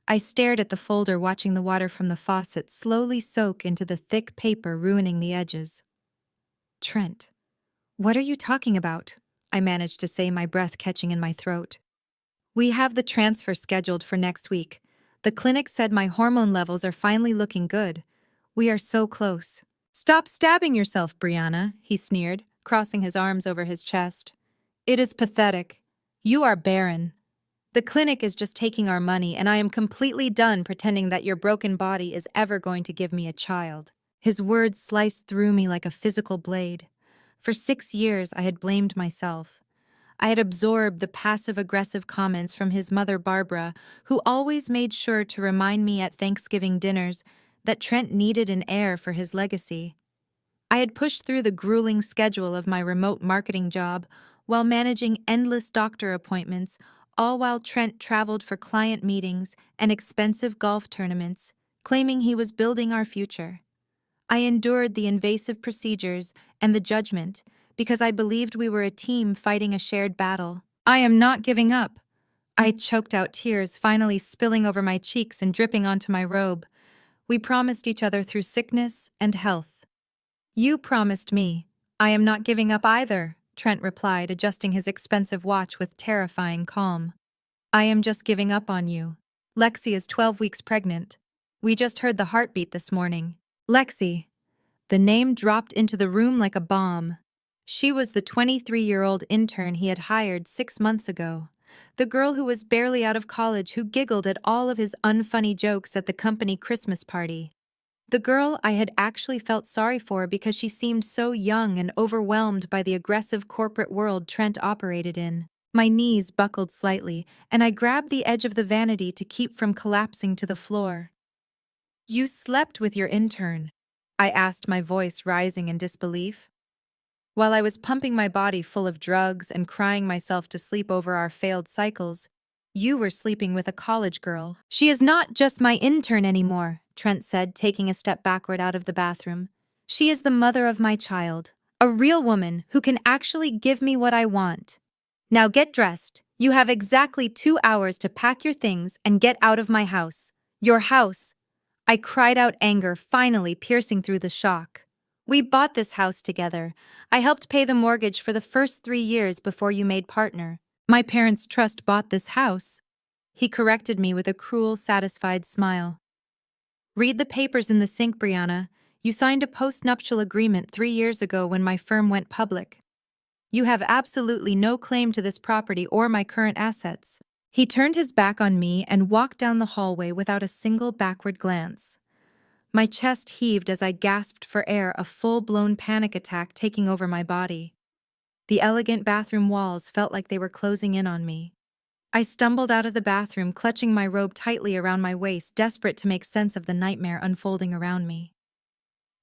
I stared at the folder, watching the water from the faucet slowly soak into the thick paper, ruining the edges. "Trent, what are you talking about?" I managed to say, my breath catching in my throat. "We have the transfer scheduled for next week. The clinic said my hormone levels are finally looking good. We are so close." "Stop stabbing yourself, Brianna," he sneered, crossing his arms over his chest. "It is pathetic. You are barren. The clinic is just taking our money, and I am completely done pretending that your broken body is ever going to give me a child." His words sliced through me like a physical blade. For 6 years, I had blamed myself. I had absorbed the passive-aggressive comments from his mother, Barbara, who always made sure to remind me at Thanksgiving dinners that Trent needed an heir for his legacy. I had pushed through the grueling schedule of my remote marketing job while managing endless doctor appointments, all while Trent traveled for client meetings and expensive golf tournaments, claiming he was building our future. I endured the invasive procedures and the judgment because I believed we were a team fighting a shared battle. "I am not giving up." I choked out tears, finally spilling over my cheeks and dripping onto my robe. "We promised each other through sickness and health." "You promised me. I am not giving up either," Trent replied, adjusting his expensive watch with terrifying calm. "I am just giving up on you. Lexi is 12 weeks pregnant. We just heard the heartbeat this morning." Lexi. The name dropped into the room like a bomb. She was the 23-year-old intern he had hired 6 months ago. The girl who was barely out of college, who giggled at all of his unfunny jokes at the company Christmas party. The girl I had actually felt sorry for because she seemed so young and overwhelmed by the aggressive corporate world Trent operated in. My knees buckled slightly, and I grabbed the edge of the vanity to keep from collapsing to the floor. "You slept with your intern?" I asked, my voice rising in disbelief. While I was pumping my body full of drugs and crying myself to sleep over our failed cycles, you were sleeping with a college girl. "She is not just my intern anymore," Trent said, taking a step backward out of the bathroom. "She is the mother of my child, a real woman who can actually give me what I want. Now get dressed. You have exactly 2 hours to pack your things and get out of my house. Your house." I cried out, anger finally piercing through the shock. "We bought this house together. I helped pay the mortgage for the first 3 years before you made partner. My parents' trust bought this house." He corrected me with a cruel, satisfied smile. "Read the papers in the sink, Brianna. You signed a post-nuptial agreement 3 years ago when my firm went public. You have absolutely no claim to this property or my current assets." He turned his back on me and walked down the hallway without a single backward glance. My chest heaved as I gasped for air, a full-blown panic attack taking over my body. The elegant bathroom walls felt like they were closing in on me. I stumbled out of the bathroom, clutching my robe tightly around my waist, desperate to make sense of the nightmare unfolding around me.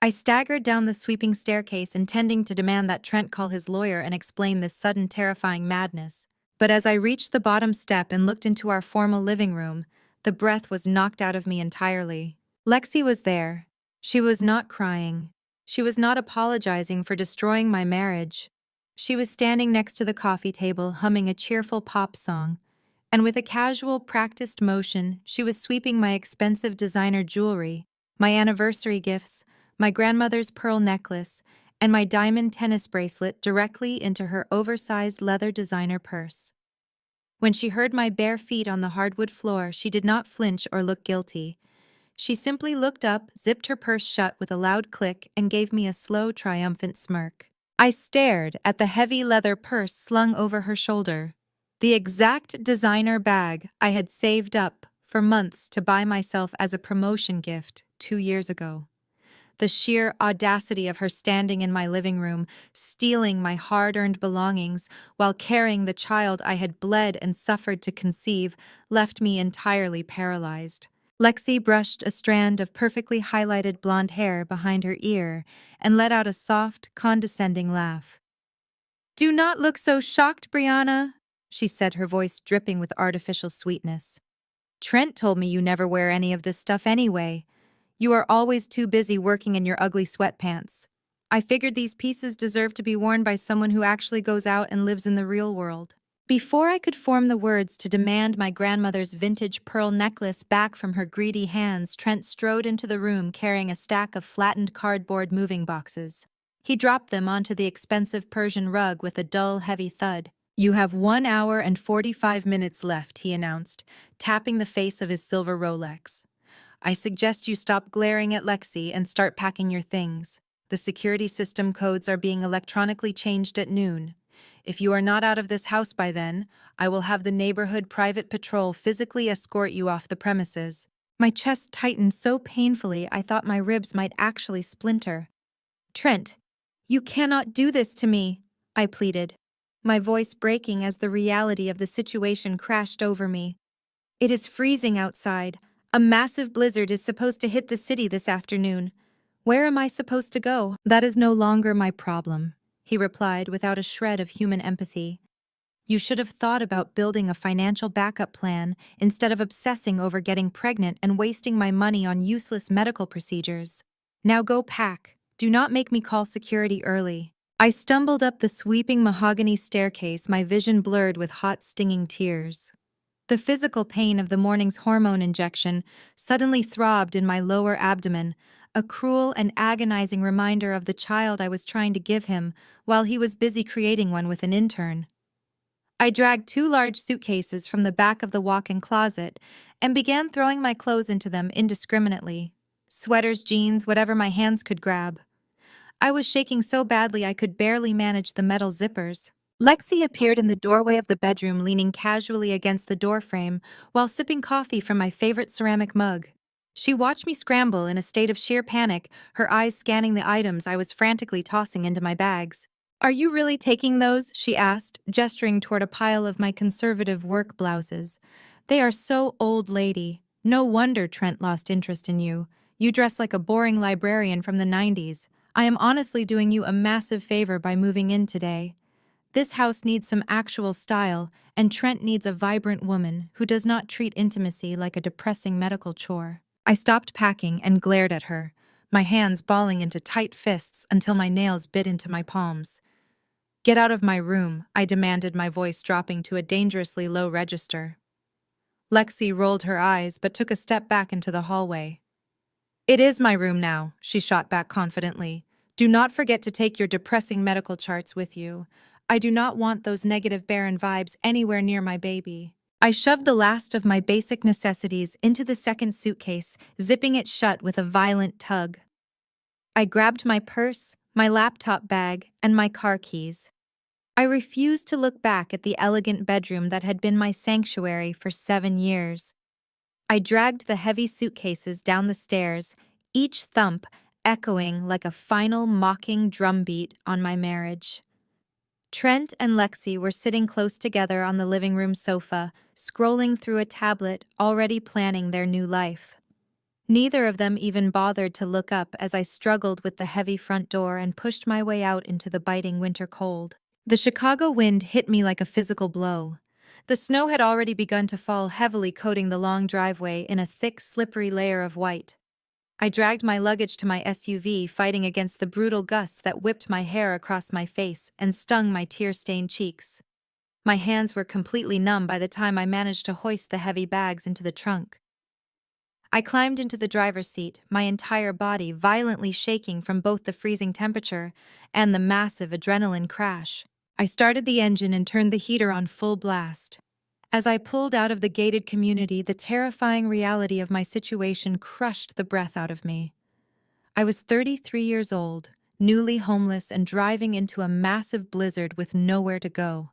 I staggered down the sweeping staircase, intending to demand that Trent call his lawyer and explain this sudden, terrifying madness. But as I reached the bottom step and looked into our formal living room, the breath was knocked out of me entirely. Lexi was there. She was not crying. She was not apologizing for destroying my marriage. She was standing next to the coffee table, humming a cheerful pop song, and with a casual, practiced motion, she was sweeping my expensive designer jewelry, my anniversary gifts, my grandmother's pearl necklace, and my diamond tennis bracelet directly into her oversized leather designer purse. When she heard my bare feet on the hardwood floor, she did not flinch or look guilty. She simply looked up, zipped her purse shut with a loud click, and gave me a slow, triumphant smirk. I stared at the heavy leather purse slung over her shoulder, the exact designer bag I had saved up for months to buy myself as a promotion gift 2 years ago. The sheer audacity of her standing in my living room, stealing my hard-earned belongings while carrying the child I had bled and suffered to conceive, left me entirely paralyzed. Lexi brushed a strand of perfectly highlighted blonde hair behind her ear and let out a soft, condescending laugh. "Do not look so shocked, Brianna," she said, her voice dripping with artificial sweetness. "Trent told me you never wear any of this stuff anyway. You are always too busy working in your ugly sweatpants. I figured these pieces deserve to be worn by someone who actually goes out and lives in the real world." Before I could form the words to demand my grandmother's vintage pearl necklace back from her greedy hands, Trent strode into the room carrying a stack of flattened cardboard moving boxes. He dropped them onto the expensive Persian rug with a dull, heavy thud. "You have 1 hour and 45 minutes left," he announced, tapping the face of his silver Rolex. "I suggest you stop glaring at Lexi and start packing your things. The security system codes are being electronically changed at noon. If you are not out of this house by then, I will have the neighborhood private patrol physically escort you off the premises." My chest tightened so painfully I thought my ribs might actually splinter. "Trent, you cannot do this to me," I pleaded, my voice breaking as the reality of the situation crashed over me. "It is freezing outside. A massive blizzard is supposed to hit the city this afternoon. Where am I supposed to go?" "That is no longer my problem," he replied without a shred of human empathy. "You should have thought about building a financial backup plan instead of obsessing over getting pregnant and wasting my money on useless medical procedures. Now go pack. Do not make me call security early." I stumbled up the sweeping mahogany staircase, my vision blurred with hot, stinging tears. The physical pain of the morning's hormone injection suddenly throbbed in my lower abdomen, a cruel and agonizing reminder of the child I was trying to give him while he was busy creating one with an intern. I dragged 2 large suitcases from the back of the walk-in closet and began throwing my clothes into them indiscriminately. Sweaters, jeans, whatever my hands could grab. I was shaking so badly I could barely manage the metal zippers. Lexi appeared in the doorway of the bedroom, leaning casually against the doorframe while sipping coffee from my favorite ceramic mug. She watched me scramble in a state of sheer panic, her eyes scanning the items I was frantically tossing into my bags. "Are you really taking those?" she asked, gesturing toward a pile of my conservative work blouses. "They are so old lady. No wonder Trent lost interest in you. You dress like a boring librarian from the 90s. I am honestly doing you a massive favor by moving in today. This house needs some actual style, and Trent needs a vibrant woman who does not treat intimacy like a depressing medical chore." I stopped packing and glared at her, my hands balling into tight fists until my nails bit into my palms. "Get out of my room," I demanded, my voice dropping to a dangerously low register. Lexi rolled her eyes but took a step back into the hallway. "It is my room now," she shot back confidently. "Do not forget to take your depressing medical charts with you. I do not want those negative barren vibes anywhere near my baby." I shoved the last of my basic necessities into the second suitcase, zipping it shut with a violent tug. I grabbed my purse, my laptop bag, and my car keys. I refused to look back at the elegant bedroom that had been my sanctuary for 7 years. I dragged the heavy suitcases down the stairs, each thump echoing like a final mocking drumbeat on my marriage. Trent and Lexi were sitting close together on the living room sofa, scrolling through a tablet, already planning their new life. Neither of them even bothered to look up as I struggled with the heavy front door and pushed my way out into the biting winter cold. The Chicago wind hit me like a physical blow. The snow had already begun to fall heavily, coating the long driveway in a thick, slippery layer of white. I dragged my luggage to my SUV, fighting against the brutal gusts that whipped my hair across my face and stung my tear-stained cheeks. My hands were completely numb by the time I managed to hoist the heavy bags into the trunk. I climbed into the driver's seat, my entire body violently shaking from both the freezing temperature and the massive adrenaline crash. I started the engine and turned the heater on full blast. As I pulled out of the gated community, the terrifying reality of my situation crushed the breath out of me. I was 33 years old, newly homeless, and driving into a massive blizzard with nowhere to go.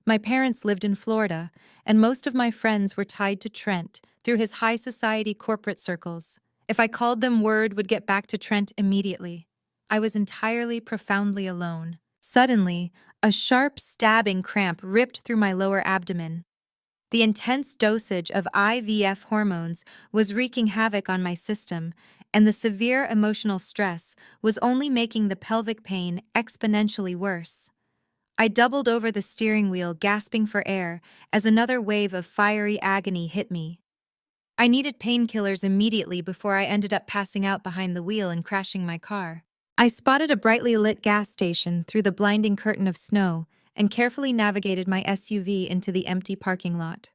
My parents lived in Florida, and most of my friends were tied to Trent through his high society corporate circles, If I called them, word would get back to Trent immediately. I was entirely, profoundly alone. Suddenly, a sharp, stabbing cramp ripped through my lower abdomen. The intense dosage of IVF hormones was wreaking havoc on my system, and the severe emotional stress was only making the pelvic pain exponentially worse. I doubled over the steering wheel, gasping for air, as another wave of fiery agony hit me. I needed painkillers immediately before I ended up passing out behind the wheel and crashing my car. I spotted a brightly lit gas station through the blinding curtain of snow and carefully navigated my SUV into the empty parking lot.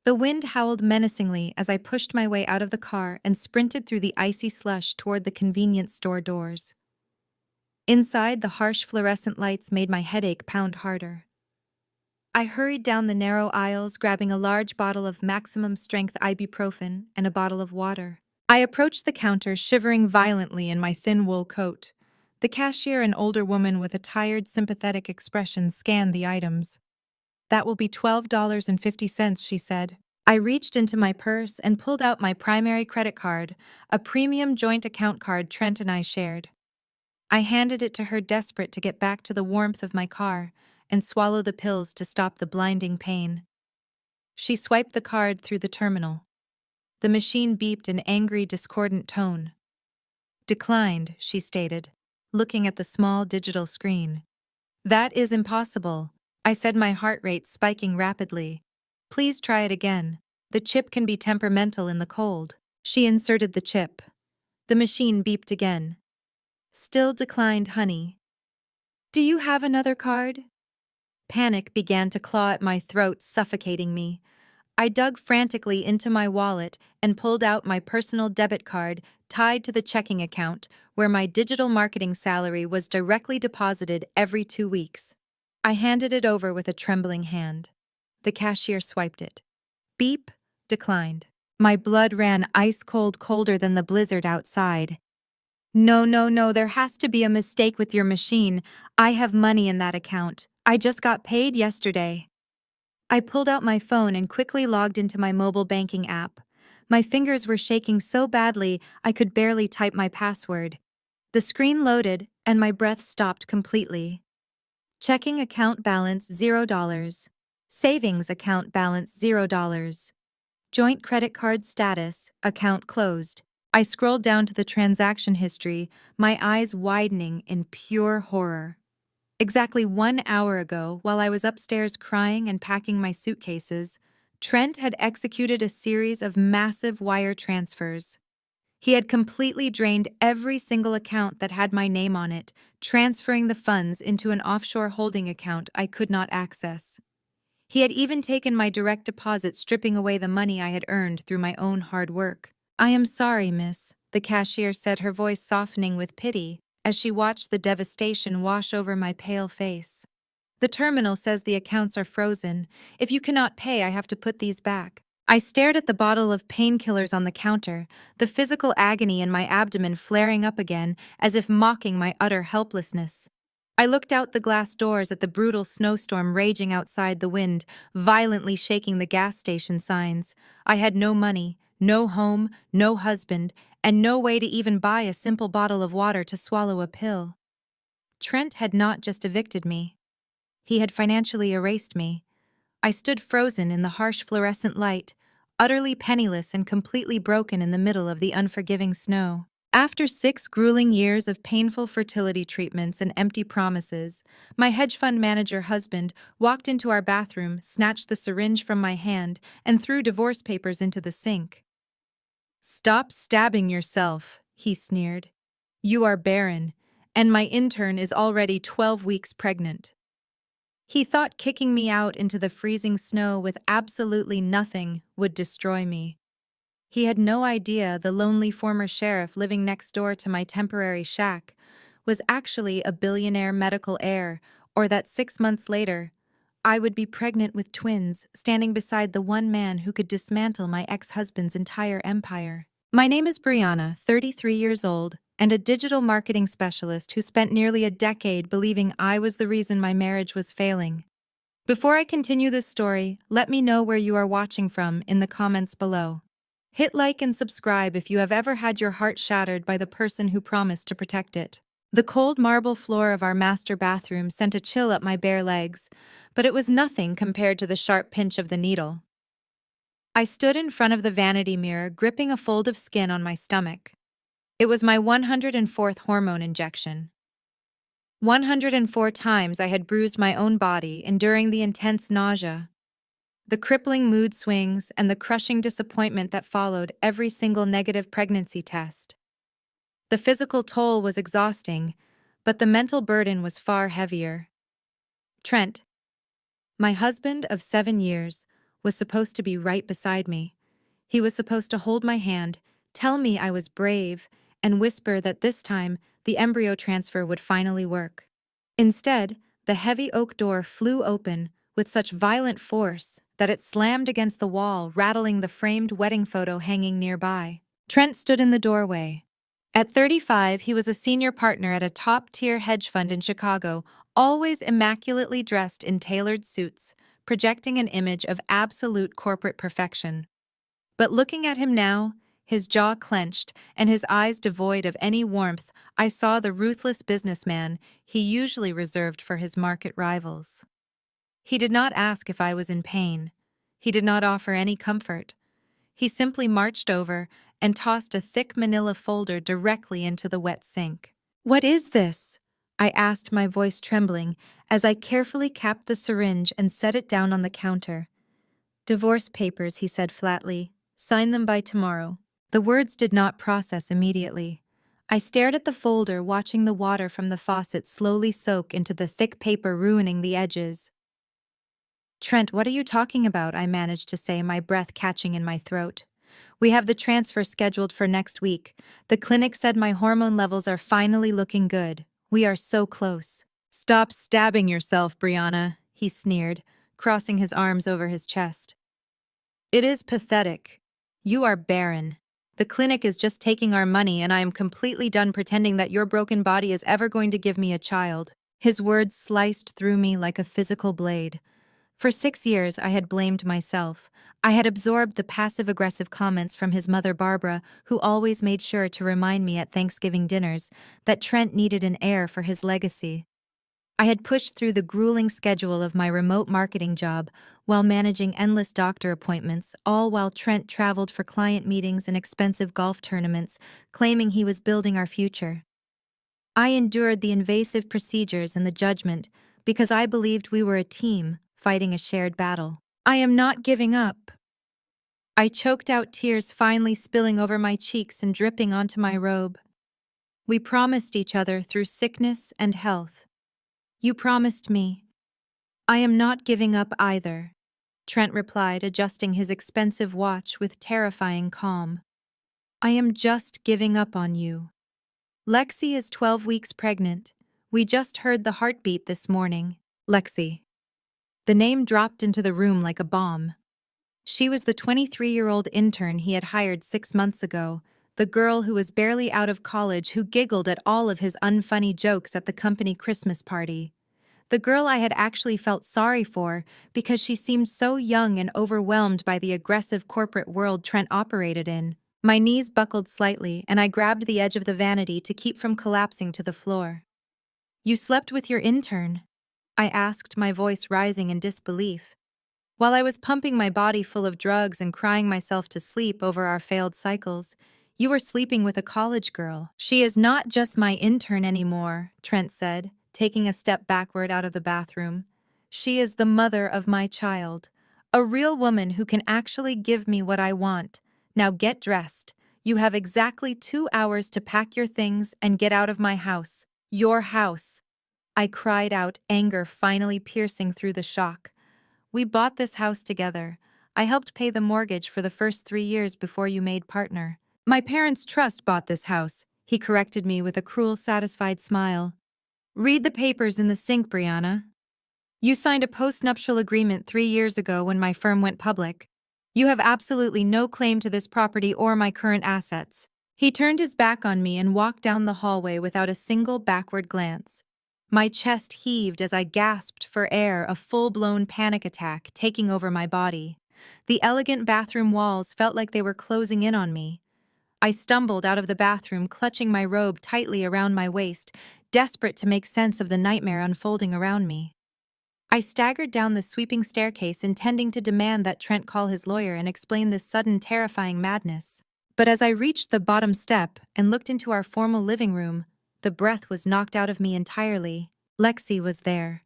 The wind howled menacingly as I pushed my way out of the car and sprinted through the icy slush toward the convenience store doors. Inside, the harsh fluorescent lights made my headache pound harder. I hurried down the narrow aisles, grabbing a large bottle of maximum-strength ibuprofen and a bottle of water. I approached the counter, shivering violently in my thin wool coat. The cashier, an older woman with a tired, sympathetic expression, scanned the items. "That will be $12.50, she said. I reached into my purse and pulled out my primary credit card, a premium joint account card Trent and I shared. I handed it to her, desperate to get back to the warmth of my car and swallow the pills to stop the blinding pain. She swiped the card through the terminal. The machine beeped an angry, discordant tone. "Declined," she stated, looking at the small digital screen. "That is impossible," I said, my heart rate spiking rapidly. "Please try it again. The chip can be temperamental in the cold." She inserted the chip. The machine beeped again. "Still declined, honey. Do you have another card?" Panic began to claw at my throat, suffocating me. I dug frantically into my wallet and pulled out my personal debit card tied to the checking account where my digital marketing salary was directly deposited every 2 weeks. I handed it over with a trembling hand. The cashier swiped it. Beep, declined. My blood ran ice cold, colder than the blizzard outside. No, there has to be a mistake with your machine. I have money in that account. I just got paid yesterday." I pulled out my phone and quickly logged into my mobile banking app. My fingers were shaking so badly I could barely type my password. The screen loaded and my breath stopped completely. Checking account balance $0. Savings account balance $0. Joint credit card status, account closed. I scrolled down to the transaction history, my eyes widening in pure horror. Exactly 1 hour ago, while I was upstairs crying and packing my suitcases, Trent had executed a series of massive wire transfers. He had completely drained every single account that had my name on it, transferring the funds into an offshore holding account I could not access. He had even taken my direct deposit, stripping away the money I had earned through my own hard work. "I am sorry, miss," the cashier said, her voice softening with pity as she watched the devastation wash over my pale face. "The terminal says the accounts are frozen. If you cannot pay, I have to put these back." I stared at the bottle of painkillers on the counter, the physical agony in my abdomen flaring up again as if mocking my utter helplessness. I looked out the glass doors at the brutal snowstorm raging outside, the wind violently shaking the gas station signs. I had no money, no home, no husband, and no way to even buy a simple bottle of water to swallow a pill. Trent had not just evicted me. He had financially erased me. I stood frozen in the harsh fluorescent light, utterly penniless and completely broken in the middle of the unforgiving snow. After 6 grueling years of painful fertility treatments and empty promises, my hedge fund manager husband walked into our bathroom, snatched the syringe from my hand, and threw divorce papers into the sink. "Stop stabbing yourself," he sneered. "You are barren, and my intern is already 12 weeks pregnant." He thought kicking me out into the freezing snow with absolutely nothing would destroy me. He had no idea the lonely former sheriff living next door to my temporary shack was actually a billionaire medical heir, or that 6 months later, I would be pregnant with twins, standing beside the one man who could dismantle my ex-husband's entire empire. My name is Brianna, 33 years old, and a digital marketing specialist who spent nearly a decade believing I was the reason my marriage was failing. Before I continue this story, let me know where you are watching from in the comments below. Hit like and subscribe if you have ever had your heart shattered by the person who promised to protect it. The cold marble floor of our master bathroom sent a chill up my bare legs, but it was nothing compared to the sharp pinch of the needle. I stood in front of the vanity mirror, gripping a fold of skin on my stomach. It was my 104th hormone injection. 104 times I had bruised my own body, enduring the intense nausea, the crippling mood swings, and the crushing disappointment that followed every single negative pregnancy test. The physical toll was exhausting, but the mental burden was far heavier. Trent, my husband of 7 years, was supposed to be right beside me. He was supposed to hold my hand, tell me I was brave, and whisper that this time the embryo transfer would finally work. Instead, the heavy oak door flew open with such violent force that it slammed against the wall, rattling the framed wedding photo hanging nearby. Trent stood in the doorway. At 35, he was a senior partner at a top-tier hedge fund in Chicago, always immaculately dressed in tailored suits, projecting an image of absolute corporate perfection. But looking at him now, his jaw clenched and his eyes devoid of any warmth, I saw the ruthless businessman he usually reserved for his market rivals. He did not ask if I was in pain. He did not offer any comfort. He simply marched over and tossed a thick manila folder directly into the wet sink. "What is this?" I asked, my voice trembling, as I carefully capped the syringe and set it down on the counter. "Divorce papers," he said flatly. "Sign them by tomorrow." The words did not process immediately. I stared at the folder, watching the water from the faucet slowly soak into the thick paper, ruining the edges. "Trent, what are you talking about?" I managed to say, my breath catching in my throat. "We have the transfer scheduled for next week. The clinic said my hormone levels are finally looking good. We are so close." "Stop stabbing yourself, Brianna," he sneered, crossing his arms over his chest. "It is pathetic. You are barren. The clinic is just taking our money, and I am completely done pretending that your broken body is ever going to give me a child." His words sliced through me like a physical blade. For 6 years, I had blamed myself. I had absorbed the passive-aggressive comments from his mother, Barbara, who always made sure to remind me at Thanksgiving dinners that Trent needed an heir for his legacy. I had pushed through the grueling schedule of my remote marketing job while managing endless doctor appointments, all while Trent traveled for client meetings and expensive golf tournaments, claiming he was building our future. I endured the invasive procedures and the judgment because I believed we were a team, fighting a shared battle. "I am not giving up." I choked out, tears finally spilling over my cheeks and dripping onto my robe. "We promised each other through sickness and health. You promised me." "I am not giving up either," Trent replied, adjusting his expensive watch with terrifying calm. "I am just giving up on you. Lexi is 12 weeks pregnant. We just heard the heartbeat this morning." Lexi. The name dropped into the room like a bomb. She was the 23-year-old intern he had hired 6 months ago, the girl who was barely out of college who giggled at all of his unfunny jokes at the company Christmas party. The girl I had actually felt sorry for because she seemed so young and overwhelmed by the aggressive corporate world Trent operated in. My knees buckled slightly, and I grabbed the edge of the vanity to keep from collapsing to the floor. "You slept with your intern?" I asked, my voice rising in disbelief. While I was pumping my body full of drugs and crying myself to sleep over our failed cycles, "You were sleeping with a college girl." "She is not just my intern anymore," Trent said, taking a step backward out of the bathroom. "She is the mother of my child. A real woman who can actually give me what I want. Now get dressed. You have exactly 2 hours to pack your things and get out of my house. Your house." I cried out, anger finally piercing through the shock. "We bought this house together. I helped pay the mortgage for the first 3 years before you made partner." "My parents' trust bought this house," he corrected me with a cruel, satisfied smile. "Read the papers in the sink, Brianna. You signed a post-nuptial agreement 3 years ago when my firm went public. You have absolutely no claim to this property or my current assets." He turned his back on me and walked down the hallway without a single backward glance. My chest heaved as I gasped for air, a full-blown panic attack taking over my body. The elegant bathroom walls felt like they were closing in on me. I stumbled out of the bathroom, clutching my robe tightly around my waist, desperate to make sense of the nightmare unfolding around me. I staggered down the sweeping staircase, intending to demand that Trent call his lawyer and explain this sudden, terrifying madness. But as I reached the bottom step and looked into our formal living room, the breath was knocked out of me entirely. Lexi was there.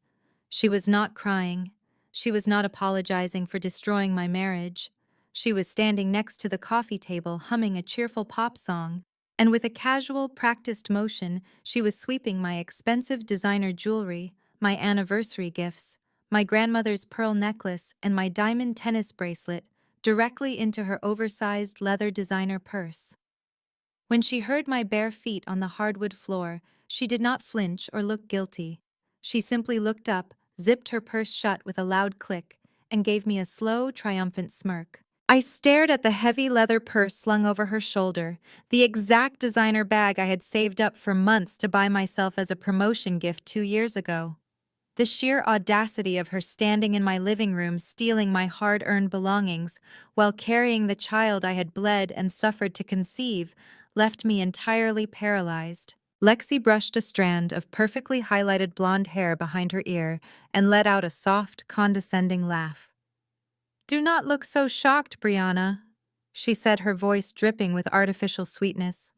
She was not crying. She was not apologizing for destroying my marriage. She was standing next to the coffee table, humming a cheerful pop song. And with a casual, practiced motion, she was sweeping my expensive designer jewelry, my anniversary gifts, my grandmother's pearl necklace, and my diamond tennis bracelet directly into her oversized leather designer purse. When she heard my bare feet on the hardwood floor, she did not flinch or look guilty. She simply looked up, zipped her purse shut with a loud click, and gave me a slow, triumphant smirk. I stared at the heavy leather purse slung over her shoulder, the exact designer bag I had saved up for months to buy myself as a promotion gift 2 years ago. The sheer audacity of her standing in my living room, stealing my hard-earned belongings, while carrying the child I had bled and suffered to conceive, left me entirely paralyzed. Lexi brushed a strand of perfectly highlighted blonde hair behind her ear and let out a soft, condescending laugh. "Do not look so shocked, Brianna," she said, her voice dripping with artificial sweetness.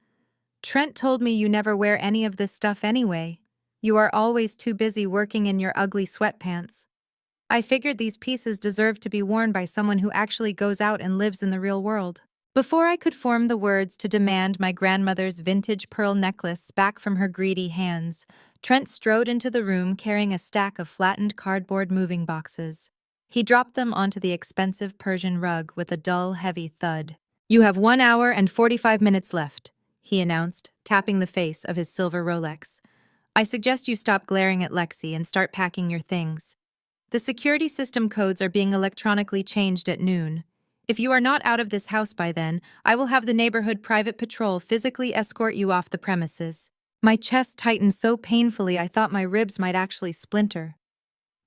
"Trent told me you never wear any of this stuff anyway. You are always too busy working in your ugly sweatpants. I figured these pieces deserved to be worn by someone who actually goes out and lives in the real world." Before I could form the words to demand my grandmother's vintage pearl necklace back from her greedy hands, Trent strode into the room carrying a stack of flattened cardboard moving boxes. He dropped them onto the expensive Persian rug with a dull, heavy thud. "You have 1 hour and 45 minutes left," he announced, tapping the face of his silver Rolex. "I suggest you stop glaring at Lexi and start packing your things. The security system codes are being electronically changed at noon. If you are not out of this house by then, I will have the neighborhood private patrol physically escort you off the premises." My chest tightened so painfully I thought my ribs might actually splinter.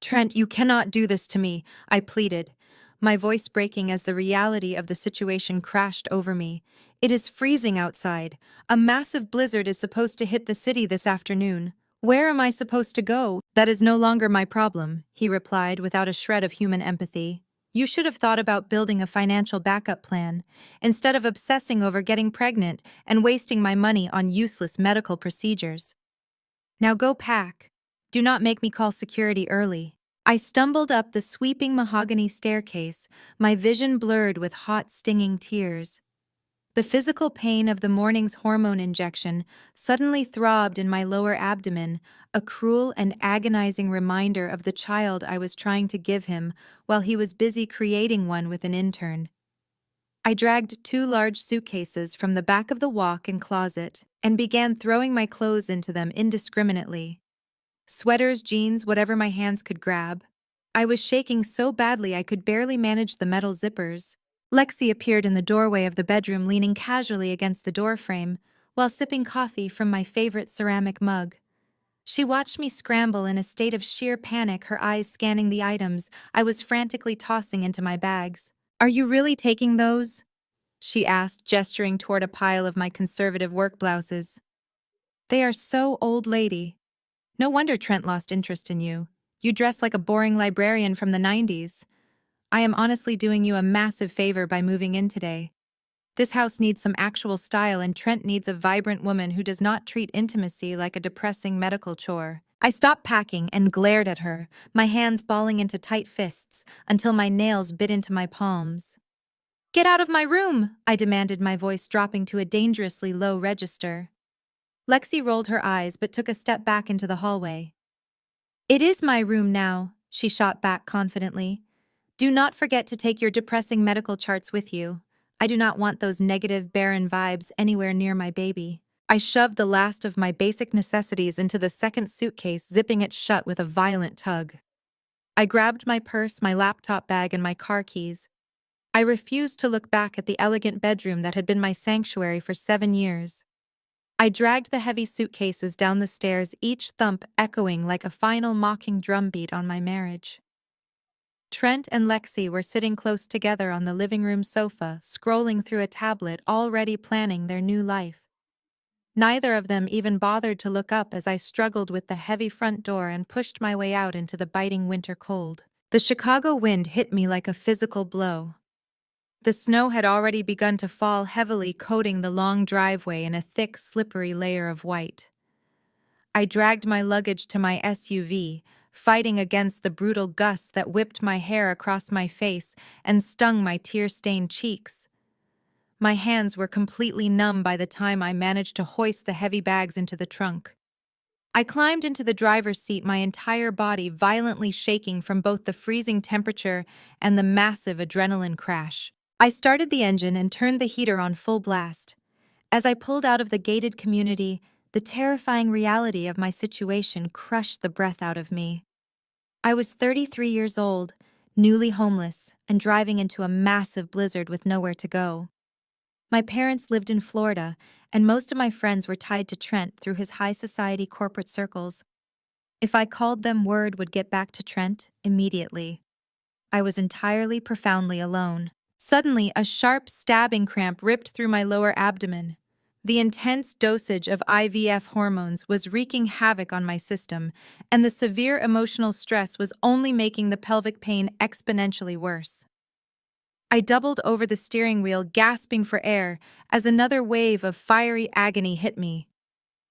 "Trent, you cannot do this to me," I pleaded, my voice breaking as the reality of the situation crashed over me. "It is freezing outside. A massive blizzard is supposed to hit the city this afternoon. Where am I supposed to go?" "That is no longer my problem," he replied without a shred of human empathy. "You should have thought about building a financial backup plan, instead of obsessing over getting pregnant and wasting my money on useless medical procedures. Now go pack. Do not make me call security early." I stumbled up the sweeping mahogany staircase, my vision blurred with hot, stinging tears. The physical pain of the morning's hormone injection suddenly throbbed in my lower abdomen, a cruel and agonizing reminder of the child I was trying to give him while he was busy creating one with an intern. I dragged 2 large suitcases from the back of the walk-in closet and began throwing my clothes into them indiscriminately. Sweaters, jeans, whatever my hands could grab. I was shaking so badly I could barely manage the metal zippers. Lexi appeared in the doorway of the bedroom, leaning casually against the doorframe while sipping coffee from my favorite ceramic mug. She watched me scramble in a state of sheer panic, her eyes scanning the items I was frantically tossing into my bags. "Are you really taking those?" she asked, gesturing toward a pile of my conservative work blouses. "They are so old, lady. No wonder Trent lost interest in you. You dress like a boring librarian from the 90s. I am honestly doing you a massive favor by moving in today. This house needs some actual style, and Trent needs a vibrant woman who does not treat intimacy like a depressing medical chore." I stopped packing and glared at her, my hands balling into tight fists until my nails bit into my palms. "Get out of my room!" I demanded, my voice dropping to a dangerously low register. Lexi rolled her eyes but took a step back into the hallway. "It is my room now," she shot back confidently. "Do not forget to take your depressing medical charts with you. I do not want those negative, barren vibes anywhere near my baby." I shoved the last of my basic necessities into the second suitcase, zipping it shut with a violent tug. I grabbed my purse, my laptop bag, and my car keys. I refused to look back at the elegant bedroom that had been my sanctuary for 7 years. I dragged the heavy suitcases down the stairs, each thump echoing like a final mocking drumbeat on my marriage. Trent and Lexi were sitting close together on the living room sofa, scrolling through a tablet, already planning their new life. Neither of them even bothered to look up as I struggled with the heavy front door and pushed my way out into the biting winter cold. The Chicago wind hit me like a physical blow. The snow had already begun to fall heavily, coating the long driveway in a thick, slippery layer of white. I dragged my luggage to my SUV, fighting against the brutal gusts that whipped my hair across my face and stung my tear-stained cheeks. My hands were completely numb by the time I managed to hoist the heavy bags into the trunk. I climbed into the driver's seat, my entire body violently shaking from both the freezing temperature and the massive adrenaline crash. I started the engine and turned the heater on full blast. As I pulled out of the gated community, the terrifying reality of my situation crushed the breath out of me. I was 33 years old, newly homeless, and driving into a massive blizzard with nowhere to go. My parents lived in Florida, and most of my friends were tied to Trent through his high society corporate circles. If I called them, word would get back to Trent immediately. I was entirely, profoundly alone. Suddenly, a sharp stabbing cramp ripped through my lower abdomen. The intense dosage of IVF hormones was wreaking havoc on my system, and the severe emotional stress was only making the pelvic pain exponentially worse. I doubled over the steering wheel, gasping for air, as another wave of fiery agony hit me.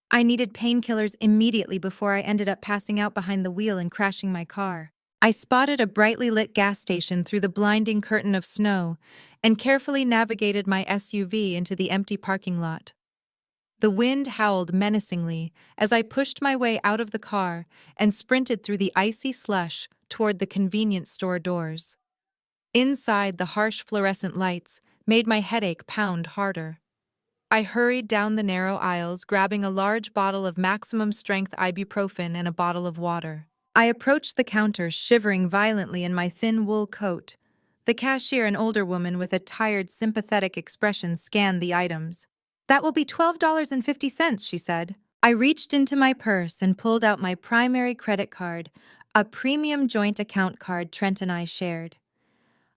I needed painkillers immediately before I ended up passing out behind the wheel and crashing my car. I spotted a brightly lit gas station through the blinding curtain of snow and carefully navigated my SUV into the empty parking lot. The wind howled menacingly as I pushed my way out of the car and sprinted through the icy slush toward the convenience store doors. Inside, the harsh fluorescent lights made my headache pound harder. I hurried down the narrow aisles, grabbing a large bottle of maximum-strength ibuprofen and a bottle of water. I approached the counter, shivering violently in my thin wool coat. The cashier, an older woman with a tired, sympathetic expression, scanned the items. "That will be $12.50, she said. I reached into my purse and pulled out my primary credit card, a premium joint account card Trent and I shared.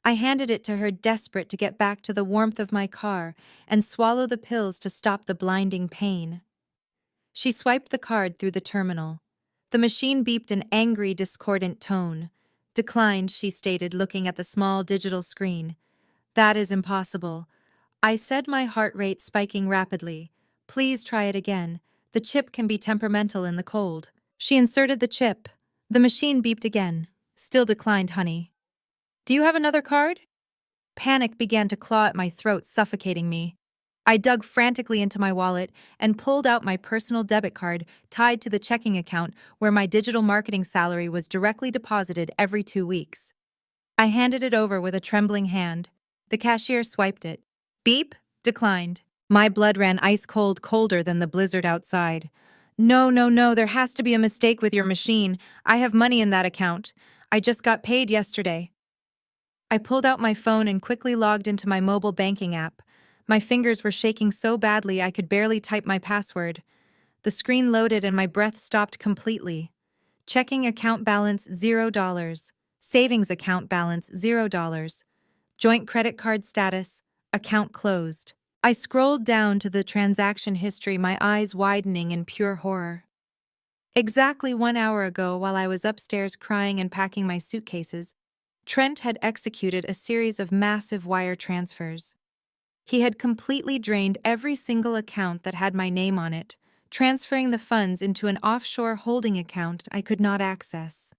I handed it to her, desperate to get back to the warmth of my car and swallow the pills to stop the blinding pain. She swiped the card through the terminal. The machine beeped an angry, discordant tone. "Declined," she stated, looking at the small digital screen. "That is impossible," I said, my heart rate spiking rapidly. "Please try it again. The chip can be temperamental in the cold." She inserted the chip. The machine beeped again. "Still declined, honey." "Do you have another card?" Panic began to claw at my throat, suffocating me. I dug frantically into my wallet and pulled out my personal debit card tied to the checking account where my digital marketing salary was directly deposited every 2 weeks. I handed it over with a trembling hand. The cashier swiped it. Beep, declined. My blood ran ice cold, colder than the blizzard outside. No, no, no, there has to be a mistake with your machine. I have money in that account. I just got paid yesterday. I pulled out my phone and quickly logged into my mobile banking app. My fingers were shaking so badly I could barely type my password. The screen loaded and my breath stopped completely. Checking account balance $0. Savings account balance $0. Joint credit card status, account closed. I scrolled down to the transaction history, my eyes widening in pure horror. Exactly 1 hour ago, while I was upstairs crying and packing my suitcases, Trent had executed a series of massive wire transfers. He had completely drained every single account that had my name on it, transferring the funds into an offshore holding account I could not access.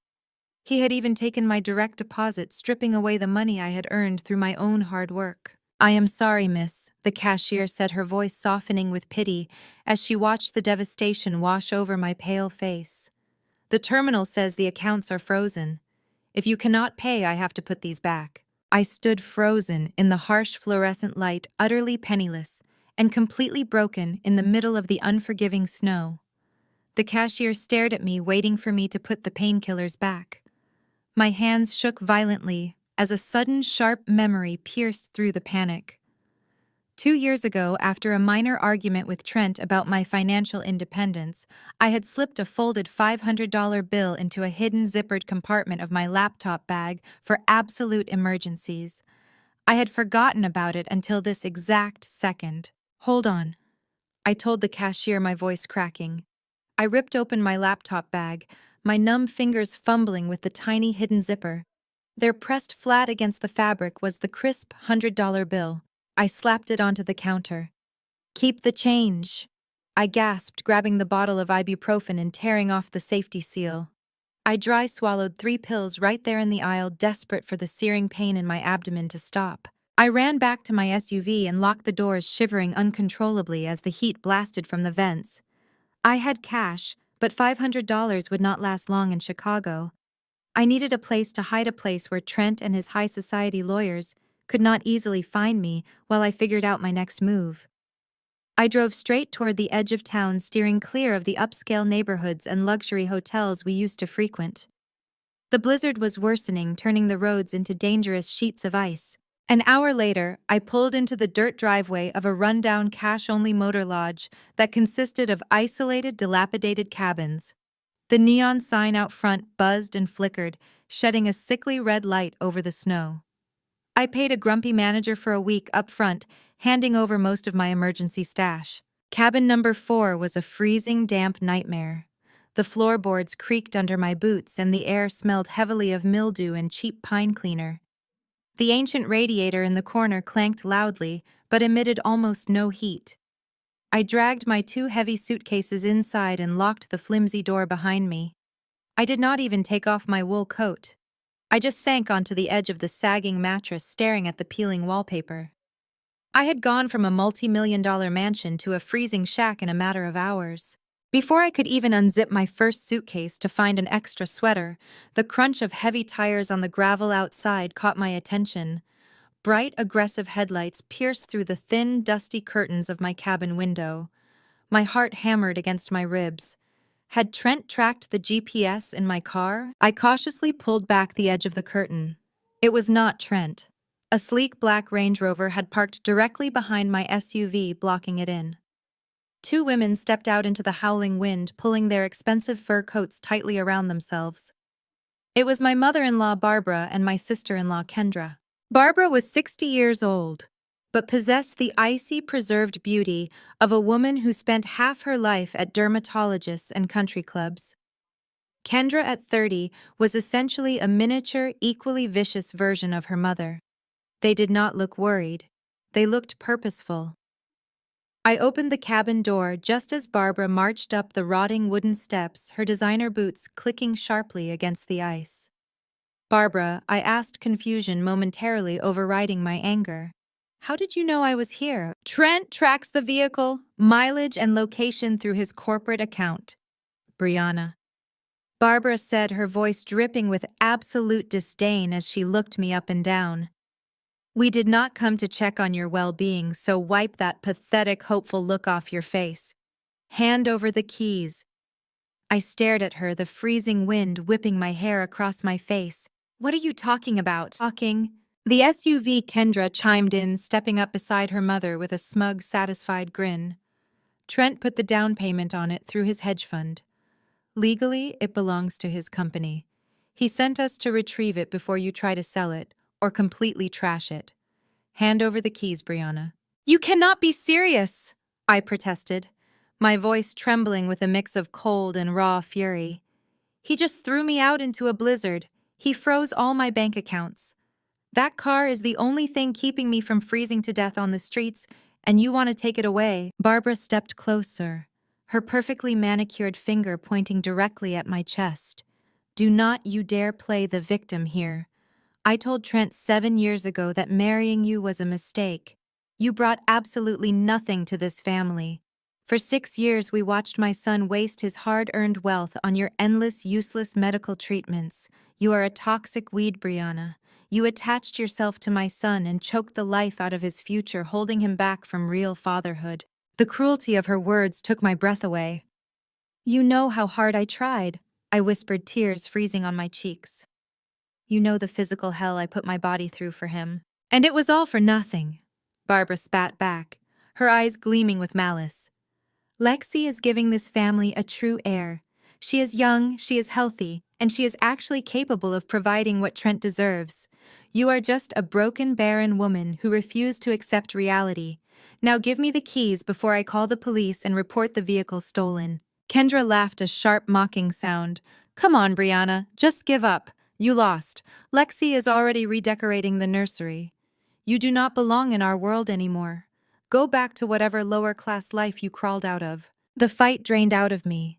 He had even taken my direct deposit, stripping away the money I had earned through my own hard work. "I am sorry, miss," the cashier said, her voice softening with pity as she watched the devastation wash over my pale face. "The terminal says the accounts are frozen. If you cannot pay, I have to put these back." I stood frozen in the harsh fluorescent light, utterly penniless, and completely broken in the middle of the unforgiving snow. The cashier stared at me, waiting for me to put the painkillers back. My hands shook violently as a sudden, sharp memory pierced through the panic. 2 years ago, after a minor argument with Trent about my financial independence, I had slipped a folded $500 bill into a hidden zippered compartment of my laptop bag for absolute emergencies. I had forgotten about it until this exact second. "Hold on," I told the cashier, my voice cracking. I ripped open my laptop bag, my numb fingers fumbling with the tiny hidden zipper. There, pressed flat against the fabric, was the crisp $100 bill. I slapped it onto the counter. "Keep the change," I gasped, grabbing the bottle of ibuprofen and tearing off the safety seal. I dry swallowed 3 pills right there in the aisle, desperate for the searing pain in my abdomen to stop. I ran back to my SUV and locked the doors, shivering uncontrollably as the heat blasted from the vents. I had cash, but $500 would not last long in Chicago. I needed a place to hide, a place where Trent and his high society lawyers could not easily find me while I figured out my next move. I drove straight toward the edge of town, steering clear of the upscale neighborhoods and luxury hotels we used to frequent. The blizzard was worsening, turning the roads into dangerous sheets of ice. An hour later, I pulled into the dirt driveway of a rundown cash-only motor lodge that consisted of isolated, dilapidated cabins. The neon sign out front buzzed and flickered, shedding a sickly red light over the snow. I paid a grumpy manager for a week up front, handing over most of my emergency stash. Cabin number 4 was a freezing, damp nightmare. The floorboards creaked under my boots and the air smelled heavily of mildew and cheap pine cleaner. The ancient radiator in the corner clanked loudly, but emitted almost no heat. I dragged my 2 heavy suitcases inside and locked the flimsy door behind me. I did not even take off my wool coat. I just sank onto the edge of the sagging mattress, staring at the peeling wallpaper. I had gone from a multi-million-dollar mansion to a freezing shack in a matter of hours. Before I could even unzip my first suitcase to find an extra sweater, the crunch of heavy tires on the gravel outside caught my attention. Bright, aggressive headlights pierced through the thin, dusty curtains of my cabin window. My heart hammered against my ribs. Had Trent tracked the GPS in my car? I cautiously pulled back the edge of the curtain. It was not Trent. A sleek black Range Rover had parked directly behind my SUV, blocking it in. 2 women stepped out into the howling wind, pulling their expensive fur coats tightly around themselves. It was my mother-in-law, Barbara, and my sister-in-law, Kendra. Barbara was 60 years old, but possessed the icy, preserved beauty of a woman who spent half her life at dermatologists and country clubs. Kendra, at 30, was essentially a miniature, equally vicious version of her mother. They did not look worried. They looked purposeful. I opened the cabin door just as Barbara marched up the rotting wooden steps, her designer boots clicking sharply against the ice. "Barbara," I asked, confusion momentarily overriding my anger. "How did you know I was here?" "Trent tracks the vehicle, mileage and location through his corporate account." "Brianna," Barbara said, her voice dripping with absolute disdain as she looked me up and down. "We did not come to check on your well-being, so wipe that pathetic, hopeful look off your face. Hand over the keys." I stared at her, the freezing wind whipping my hair across my face. "What are you talking about?" "Talking." The SUV, Kendra chimed in, stepping up beside her mother with a smug, satisfied grin. "Trent put the down payment on it through his hedge fund. Legally, it belongs to his company. He sent us to retrieve it before you try to sell it, or completely trash it. Hand over the keys, Brianna." "You cannot be serious," I protested, my voice trembling with a mix of cold and raw fury. "He just threw me out into a blizzard. He froze all my bank accounts. That car is the only thing keeping me from freezing to death on the streets, and you want to take it away." Barbara stepped closer, her perfectly manicured finger pointing directly at my chest. "Do not you dare play the victim here. I told Trent 7 years ago that marrying you was a mistake. You brought absolutely nothing to this family. For 6 years, we watched my son waste his hard-earned wealth on your endless, useless medical treatments. You are a toxic weed, Brianna. You attached yourself to my son and choked the life out of his future, holding him back from real fatherhood." The cruelty of her words took my breath away. "You know how hard I tried," I whispered, tears freezing on my cheeks. "You know the physical hell I put my body through for him. And it was all for nothing." Barbara spat back, her eyes gleaming with malice. Lexi is giving this family a true heir. She is young, she is healthy, and she is actually capable of providing what Trent deserves. You are just a broken, barren woman who refused to accept reality. Now give me the keys before I call the police and report the vehicle stolen. Kendra laughed a sharp, mocking sound. Come on, Brianna, just give up. You lost. Lexi is already redecorating the nursery. You do not belong in our world anymore. Go back to whatever lower-class life you crawled out of. The fight drained out of me.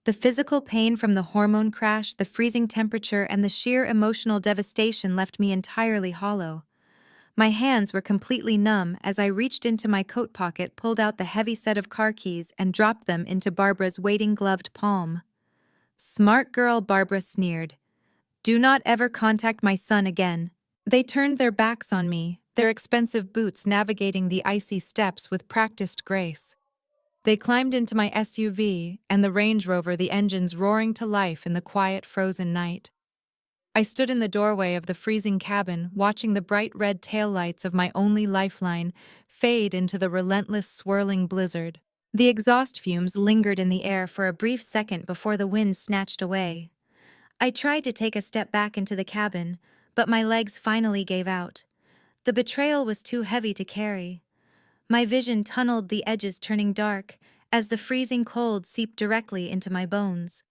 The physical pain from the hormone crash, the freezing temperature, and the sheer emotional devastation left me entirely hollow. My hands were completely numb as I reached into my coat pocket, pulled out the heavy set of car keys, and dropped them into Barbara's waiting gloved palm. Smart girl, Barbara sneered. Do not ever contact my son again. They turned their backs on me, their expensive boots navigating the icy steps with practiced grace. They climbed into my SUV, and the Range Rover, the engines roaring to life in the quiet, frozen night. I stood in the doorway of the freezing cabin, watching the bright red taillights of my only lifeline fade into the relentless, swirling blizzard. The exhaust fumes lingered in the air for a brief second before the wind snatched away. I tried to take a step back into the cabin, but my legs finally gave out. The betrayal was too heavy to carry. My vision tunneled, the edges turning dark, as the freezing cold seeped directly into my bones.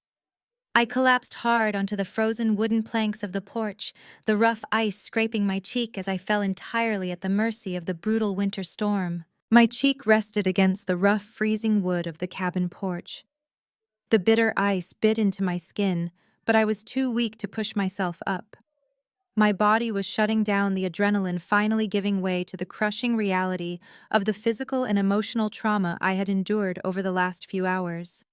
I collapsed hard onto the frozen wooden planks of the porch, the rough ice scraping my cheek as I fell entirely at the mercy of the brutal winter storm. My cheek rested against the rough, freezing wood of the cabin porch. The bitter ice bit into my skin, but I was too weak to push myself up. My body was shutting down, the adrenaline finally giving way to the crushing reality of the physical and emotional trauma I had endured over the last few hours.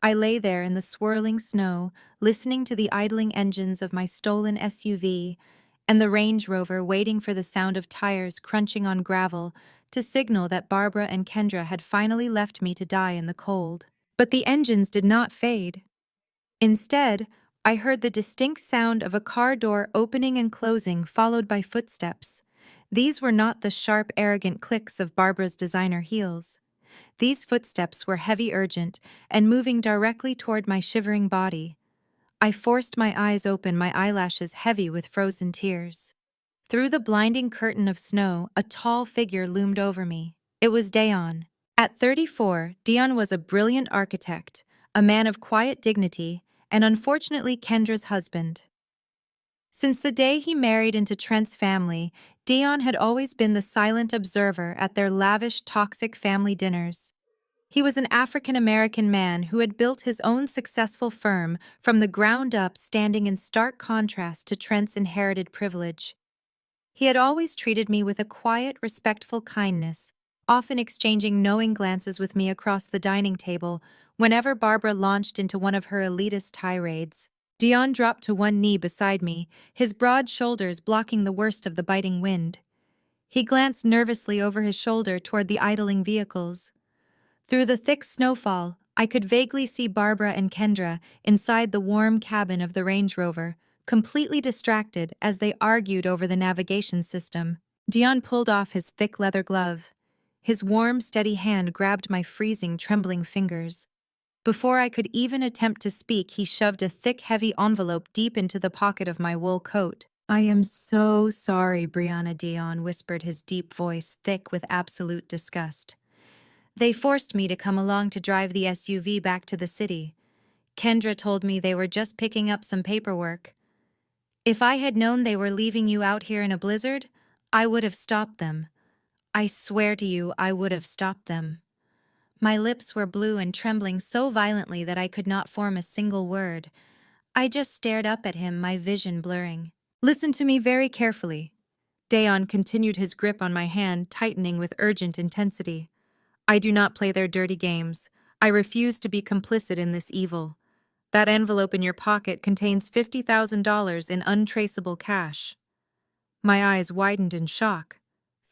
I lay there in the swirling snow, listening to the idling engines of my stolen SUV and the Range Rover, waiting for the sound of tires crunching on gravel to signal that Barbara and Kendra had finally left me to die in the cold. But the engines did not fade. Instead, I heard the distinct sound of a car door opening and closing, followed by footsteps. These were not the sharp, arrogant clicks of Barbara's designer heels. These footsteps were heavy, urgent, and moving directly toward my shivering body. I forced my eyes open, my eyelashes heavy with frozen tears. Through the blinding curtain of snow, a tall figure loomed over me. It was Dion. At 34, Dion was a brilliant architect, a man of quiet dignity, and unfortunately Kendra's husband. Since the day he married into Trent's family, Dion had always been the silent observer at their lavish, toxic family dinners. He was an African-American man who had built his own successful firm from the ground up, standing in stark contrast to Trent's inherited privilege. He had always treated me with a quiet, respectful kindness, often exchanging knowing glances with me across the dining table whenever Barbara launched into one of her elitist tirades. Dion dropped to one knee beside me, his broad shoulders blocking the worst of the biting wind. He glanced nervously over his shoulder toward the idling vehicles. Through the thick snowfall, I could vaguely see Barbara and Kendra inside the warm cabin of the Range Rover, completely distracted as they argued over the navigation system. Dion pulled off his thick leather glove. His warm, steady hand grabbed my freezing, trembling fingers. Before I could even attempt to speak, he shoved a thick, heavy envelope deep into the pocket of my wool coat. I am so sorry, Brianna, Dion whispered, his deep voice thick with absolute disgust. They forced me to come along to drive the SUV back to the city. Kendra told me they were just picking up some paperwork. If I had known they were leaving you out here in a blizzard, I would have stopped them. I swear to you, I would have stopped them. My lips were blue and trembling so violently that I could not form a single word. I just stared up at him, my vision blurring. Listen to me very carefully. Dion continued, his grip on my hand tightening with urgent intensity. I do not play their dirty games. I refuse to be complicit in this evil. That envelope in your pocket contains $50,000 in untraceable cash. My eyes widened in shock.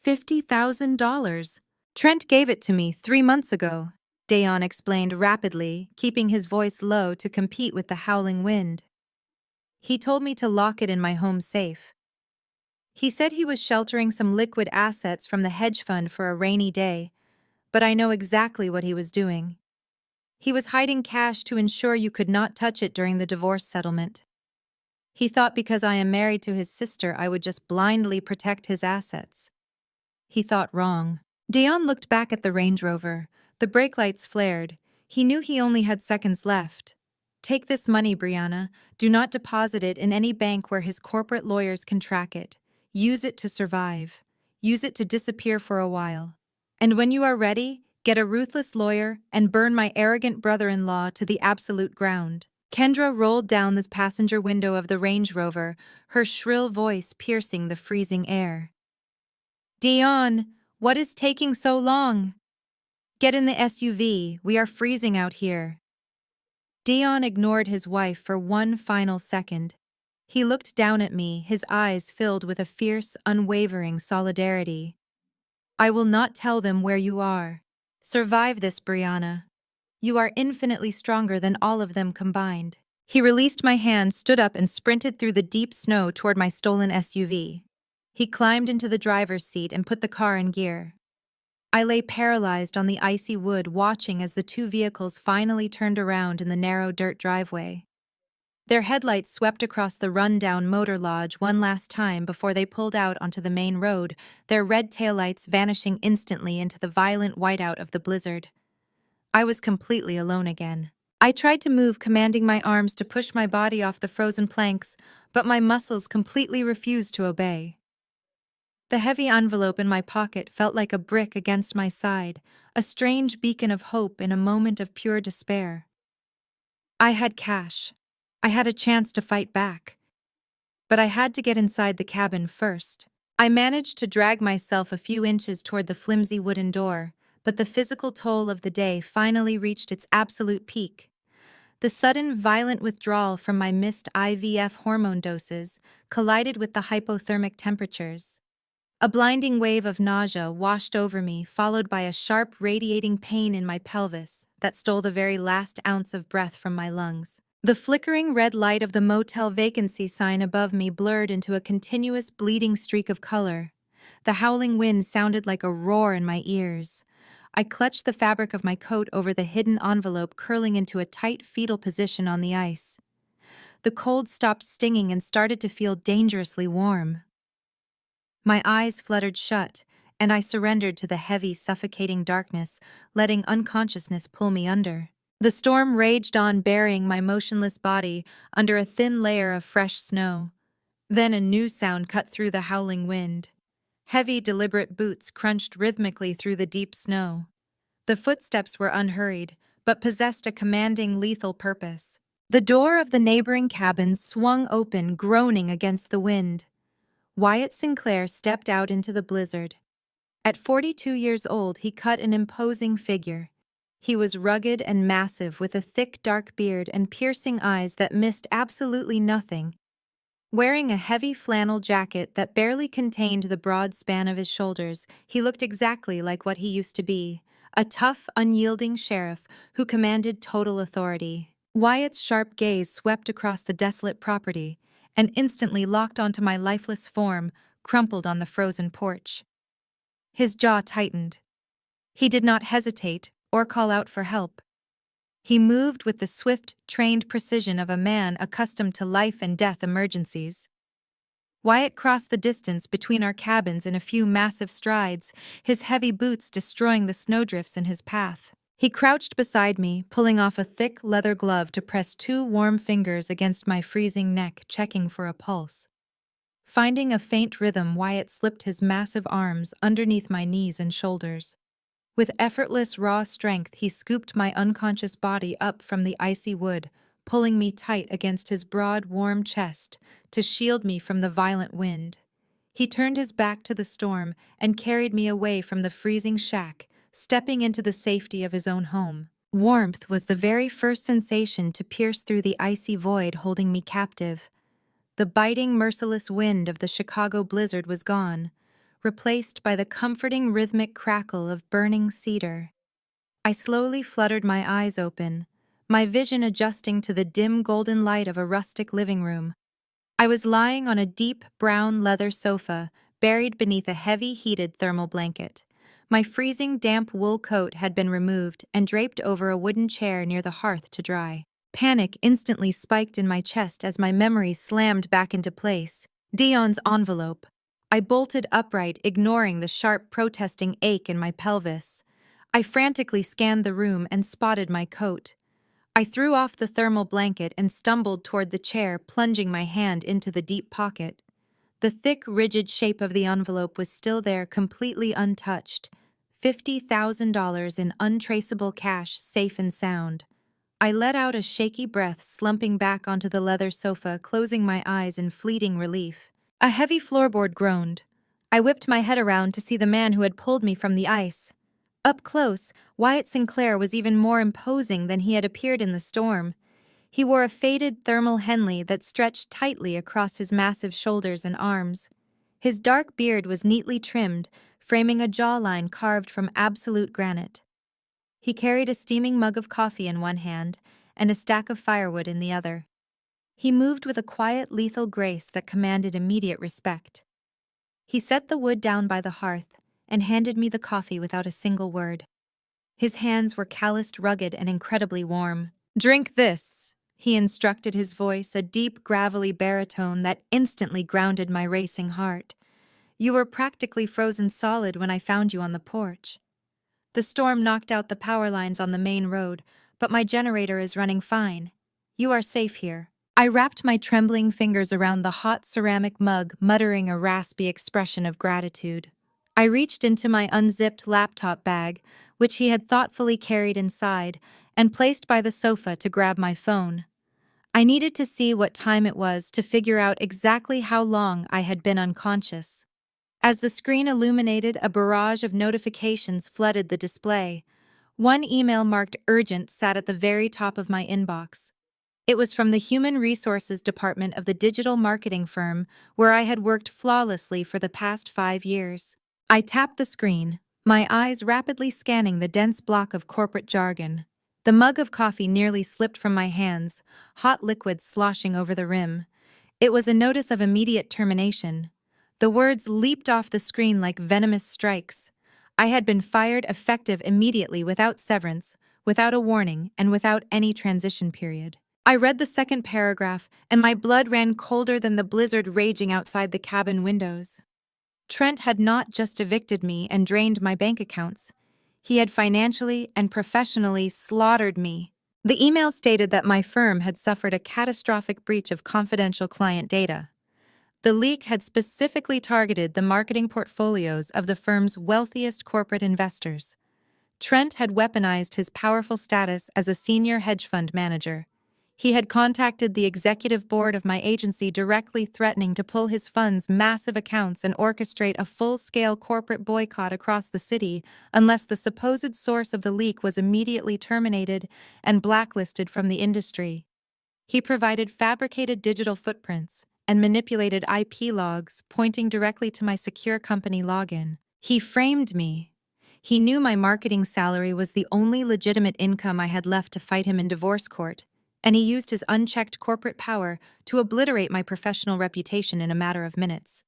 $50,000? Trent gave it to me 3 months ago, Dion explained rapidly, keeping his voice low to compete with the howling wind. He told me to lock it in my home safe. He said he was sheltering some liquid assets from the hedge fund for a rainy day, but I know exactly what he was doing. He was hiding cash to ensure you could not touch it during the divorce settlement. He thought because I am married to his sister, I would just blindly protect his assets. He thought wrong. Dion looked back at the Range Rover. The brake lights flared. He knew he only had seconds left. Take this money, Brianna. Do not deposit it in any bank where his corporate lawyers can track it. Use it to survive. Use it to disappear for a while. And when you are ready, get a ruthless lawyer and burn my arrogant brother-in-law to the absolute ground. Kendra rolled down the passenger window of the Range Rover, her shrill voice piercing the freezing air. Dion, what is taking so long? Get in the SUV, we are freezing out here. Dion ignored his wife for one final second. He looked down at me, his eyes filled with a fierce, unwavering solidarity. I will not tell them where you are. Survive this, Brianna. You are infinitely stronger than all of them combined. He released my hand, stood up, and sprinted through the deep snow toward my stolen SUV. He climbed into the driver's seat and put the car in gear. I lay paralyzed on the icy wood, watching as the two vehicles finally turned around in the narrow dirt driveway. Their headlights swept across the run-down motor lodge one last time before they pulled out onto the main road, their red taillights vanishing instantly into the violent whiteout of the blizzard. I was completely alone again. I tried to move, commanding my arms to push my body off the frozen planks, but my muscles completely refused to obey. The heavy envelope in my pocket felt like a brick against my side, a strange beacon of hope in a moment of pure despair. I had cash. I had a chance to fight back. But I had to get inside the cabin first. I managed to drag myself a few inches toward the flimsy wooden door, but the physical toll of the day finally reached its absolute peak. The sudden, violent withdrawal from my missed IVF hormone doses collided with the hypothermic temperatures. A blinding wave of nausea washed over me, followed by a sharp, radiating pain in my pelvis that stole the very last ounce of breath from my lungs. The flickering red light of the motel vacancy sign above me blurred into a continuous bleeding streak of color. The howling wind sounded like a roar in my ears. I clutched the fabric of my coat over the hidden envelope, curling into a tight fetal position on the ice. The cold stopped stinging and started to feel dangerously warm. My eyes fluttered shut, and I surrendered to the heavy, suffocating darkness, letting unconsciousness pull me under. The storm raged on, burying my motionless body under a thin layer of fresh snow. Then a new sound cut through the howling wind. Heavy, deliberate boots crunched rhythmically through the deep snow. The footsteps were unhurried, but possessed a commanding, lethal purpose. The door of the neighboring cabin swung open, groaning against the wind. Wyatt Sinclair stepped out into the blizzard. At 42 years old, he cut an imposing figure. He was rugged and massive, with a thick, dark beard and piercing eyes that missed absolutely nothing. Wearing a heavy flannel jacket that barely contained the broad span of his shoulders, he looked exactly like what he used to be, a tough, unyielding sheriff who commanded total authority. Wyatt's sharp gaze swept across the desolate property and instantly locked onto my lifeless form, crumpled on the frozen porch. His jaw tightened. He did not hesitate or call out for help. He moved with the swift, trained precision of a man accustomed to life and death emergencies. Wyatt crossed the distance between our cabins in a few massive strides, his heavy boots destroying the snowdrifts in his path. He crouched beside me, pulling off a thick leather glove to press two warm fingers against my freezing neck, checking for a pulse. Finding a faint rhythm, Wyatt slipped his massive arms underneath my knees and shoulders. With effortless, raw strength, he scooped my unconscious body up from the icy wood, pulling me tight against his broad, warm chest to shield me from the violent wind. He turned his back to the storm and carried me away from the freezing shack, stepping into the safety of his own home. Warmth was the very first sensation to pierce through the icy void holding me captive. The biting, merciless wind of the Chicago blizzard was gone, replaced by the comforting rhythmic crackle of burning cedar. I slowly fluttered my eyes open, my vision adjusting to the dim golden light of a rustic living room. I was lying on a deep brown leather sofa, buried beneath a heavy heated thermal blanket. My freezing damp wool coat had been removed and draped over a wooden chair near the hearth to dry. Panic instantly spiked in my chest as my memory slammed back into place. Dion's envelope. I bolted upright, ignoring the sharp protesting ache in my pelvis. I frantically scanned the room and spotted my coat. I threw off the thermal blanket and stumbled toward the chair, plunging my hand into the deep pocket. The thick, rigid shape of the envelope was still there, completely untouched. $50,000 in untraceable cash, safe and sound. I let out a shaky breath, slumping back onto the leather sofa, closing my eyes in fleeting relief. A heavy floorboard groaned. I whipped my head around to see the man who had pulled me from the ice. Up close, Wyatt Sinclair was even more imposing than he had appeared in the storm. He wore a faded thermal Henley that stretched tightly across his massive shoulders and arms. His dark beard was neatly trimmed, framing a jawline carved from absolute granite. He carried a steaming mug of coffee in one hand and a stack of firewood in the other. He moved with a quiet, lethal grace that commanded immediate respect. He set the wood down by the hearth and handed me the coffee without a single word. His hands were calloused, rugged, and incredibly warm. "Drink this," he instructed, his voice a deep, gravelly baritone that instantly grounded my racing heart. "You were practically frozen solid when I found you on the porch. The storm knocked out the power lines on the main road, but my generator is running fine. You are safe here." I wrapped my trembling fingers around the hot ceramic mug, muttering a raspy expression of gratitude. I reached into my unzipped laptop bag, which he had thoughtfully carried inside, and placed by the sofa to grab my phone. I needed to see what time it was to figure out exactly how long I had been unconscious. As the screen illuminated, a barrage of notifications flooded the display. One email marked urgent sat at the very top of my inbox. It was from the Human Resources Department of the digital marketing firm where I had worked flawlessly for the past 5 years. I tapped the screen, my eyes rapidly scanning the dense block of corporate jargon. The mug of coffee nearly slipped from my hands, hot liquid sloshing over the rim. It was a notice of immediate termination. The words leaped off the screen like venomous strikes. I had been fired, effective immediately, without severance, without a warning, and without any transition period. I read the second paragraph, and my blood ran colder than the blizzard raging outside the cabin windows. Trent had not just evicted me and drained my bank accounts. He had financially and professionally slaughtered me. The email stated that my firm had suffered a catastrophic breach of confidential client data. The leak had specifically targeted the marketing portfolios of the firm's wealthiest corporate investors. Trent had weaponized his powerful status as a senior hedge fund manager. He had contacted the executive board of my agency, directly threatening to pull his fund's massive accounts and orchestrate a full-scale corporate boycott across the city unless the supposed source of the leak was immediately terminated and blacklisted from the industry. He provided fabricated digital footprints and manipulated IP logs pointing directly to my secure company login. He framed me. He knew my marketing salary was the only legitimate income I had left to fight him in divorce court, and he used his unchecked corporate power to obliterate my professional reputation in a matter of minutes.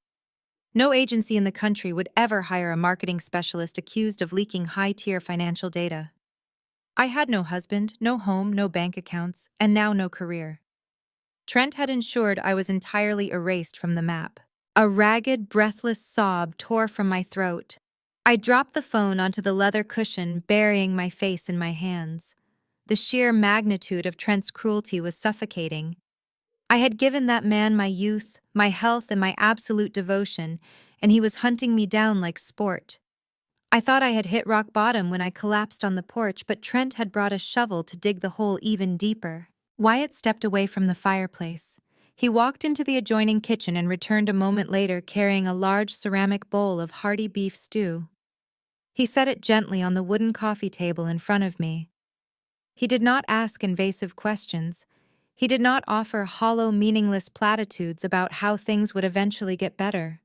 No agency in the country would ever hire a marketing specialist accused of leaking high-tier financial data. I had no husband, no home, no bank accounts, and now no career. Trent had ensured I was entirely erased from the map. A ragged, breathless sob tore from my throat. I dropped the phone onto the leather cushion, burying my face in my hands. The sheer magnitude of Trent's cruelty was suffocating. I had given that man my youth, my health, and my absolute devotion, and he was hunting me down like sport. I thought I had hit rock bottom when I collapsed on the porch, but Trent had brought a shovel to dig the hole even deeper. Wyatt stepped away from the fireplace. He walked into the adjoining kitchen and returned a moment later carrying a large ceramic bowl of hearty beef stew. He set it gently on the wooden coffee table in front of me. He did not ask invasive questions. He did not offer hollow, meaningless platitudes about how things would eventually get better.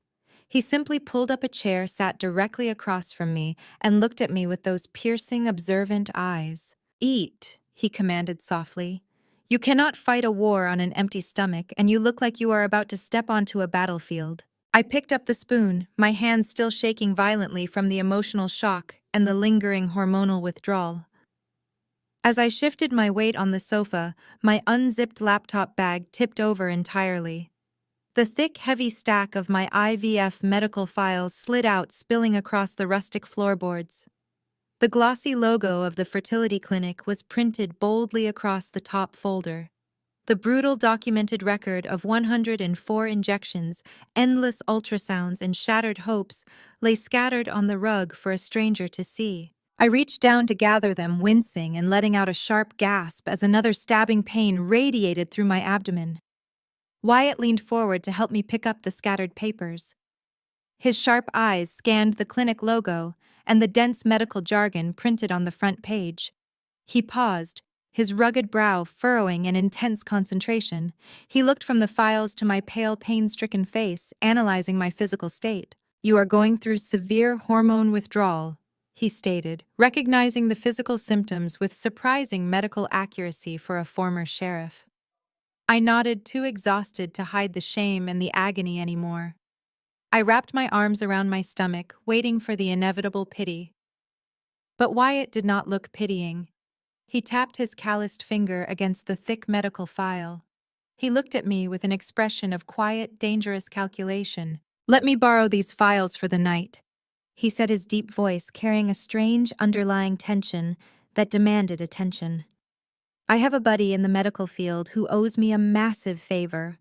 He simply pulled up a chair, sat directly across from me, and looked at me with those piercing, observant eyes. "Eat," he commanded softly. You cannot fight a war on an empty stomach, and you look like you are about to step onto a battlefield. I picked up the spoon, my hands still shaking violently from the emotional shock and the lingering hormonal withdrawal. As I shifted my weight on the sofa, my unzipped laptop bag tipped over entirely. The thick, heavy stack of my IVF medical files slid out, spilling across the rustic floorboards. The glossy logo of the fertility clinic was printed boldly across the top folder. The brutal documented record of 104 injections, endless ultrasounds, and shattered hopes lay scattered on the rug for a stranger to see. I reached down to gather them, wincing and letting out a sharp gasp as another stabbing pain radiated through my abdomen. Wyatt leaned forward to help me pick up the scattered papers. His sharp eyes scanned the clinic logo and the dense medical jargon printed on the front page. He paused, his rugged brow furrowing in intense concentration. He looked from the files to my pale, pain-stricken face, analyzing my physical state. "You are going through severe hormone withdrawal," he stated, recognizing the physical symptoms with surprising medical accuracy for a former sheriff. I nodded, too exhausted to hide the shame and the agony anymore. I wrapped my arms around my stomach, waiting for the inevitable pity. But Wyatt did not look pitying. He tapped his calloused finger against the thick medical file. He looked at me with an expression of quiet, dangerous calculation. "Let me borrow these files for the night," he said, his deep voice carrying a strange underlying tension that demanded attention. "I have a buddy in the medical field who owes me a massive favor.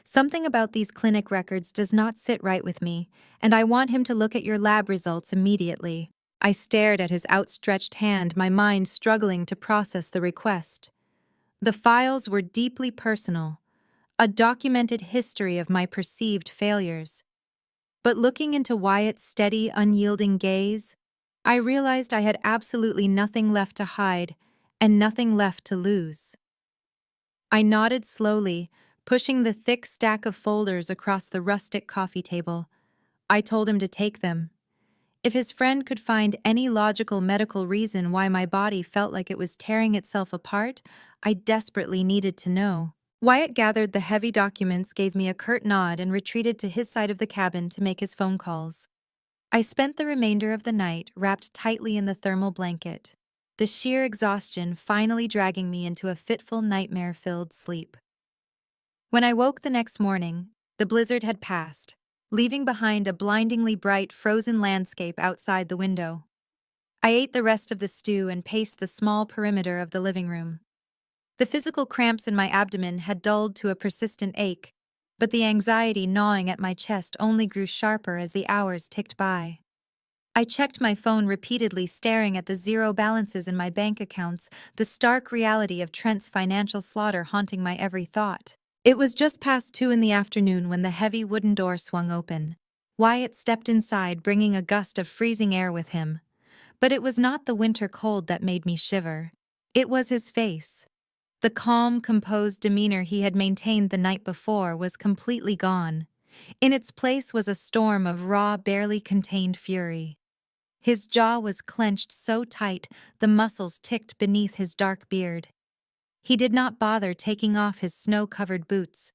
Something about these clinic records does not sit right with me, and I want him to look at your lab results immediately." I stared at his outstretched hand, my mind struggling to process the request. The files were deeply personal, a documented history of my perceived failures. But looking into Wyatt's steady, unyielding gaze, I realized I had absolutely nothing left to hide and nothing left to lose. I nodded slowly, pushing the thick stack of folders across the rustic coffee table. I told him to take them. If his friend could find any logical medical reason why my body felt like it was tearing itself apart, I desperately needed to know. Wyatt gathered the heavy documents, gave me a curt nod, and retreated to his side of the cabin to make his phone calls. I spent the remainder of the night wrapped tightly in the thermal blanket, the sheer exhaustion finally dragging me into a fitful, nightmare-filled sleep. When I woke the next morning, the blizzard had passed, leaving behind a blindingly bright, frozen landscape outside the window. I ate the rest of the stew and paced the small perimeter of the living room. The physical cramps in my abdomen had dulled to a persistent ache, but the anxiety gnawing at my chest only grew sharper as the hours ticked by. I checked my phone repeatedly, staring at the zero balances in my bank accounts, the stark reality of Trent's financial slaughter haunting my every thought. It was just past 2 in the afternoon when the heavy wooden door swung open. Wyatt stepped inside, bringing a gust of freezing air with him. But it was not the winter cold that made me shiver. It was his face. The calm, composed demeanor he had maintained the night before was completely gone. In its place was a storm of raw, barely contained fury. His jaw was clenched so tight the muscles ticked beneath his dark beard. He did not bother taking off his snow-covered boots.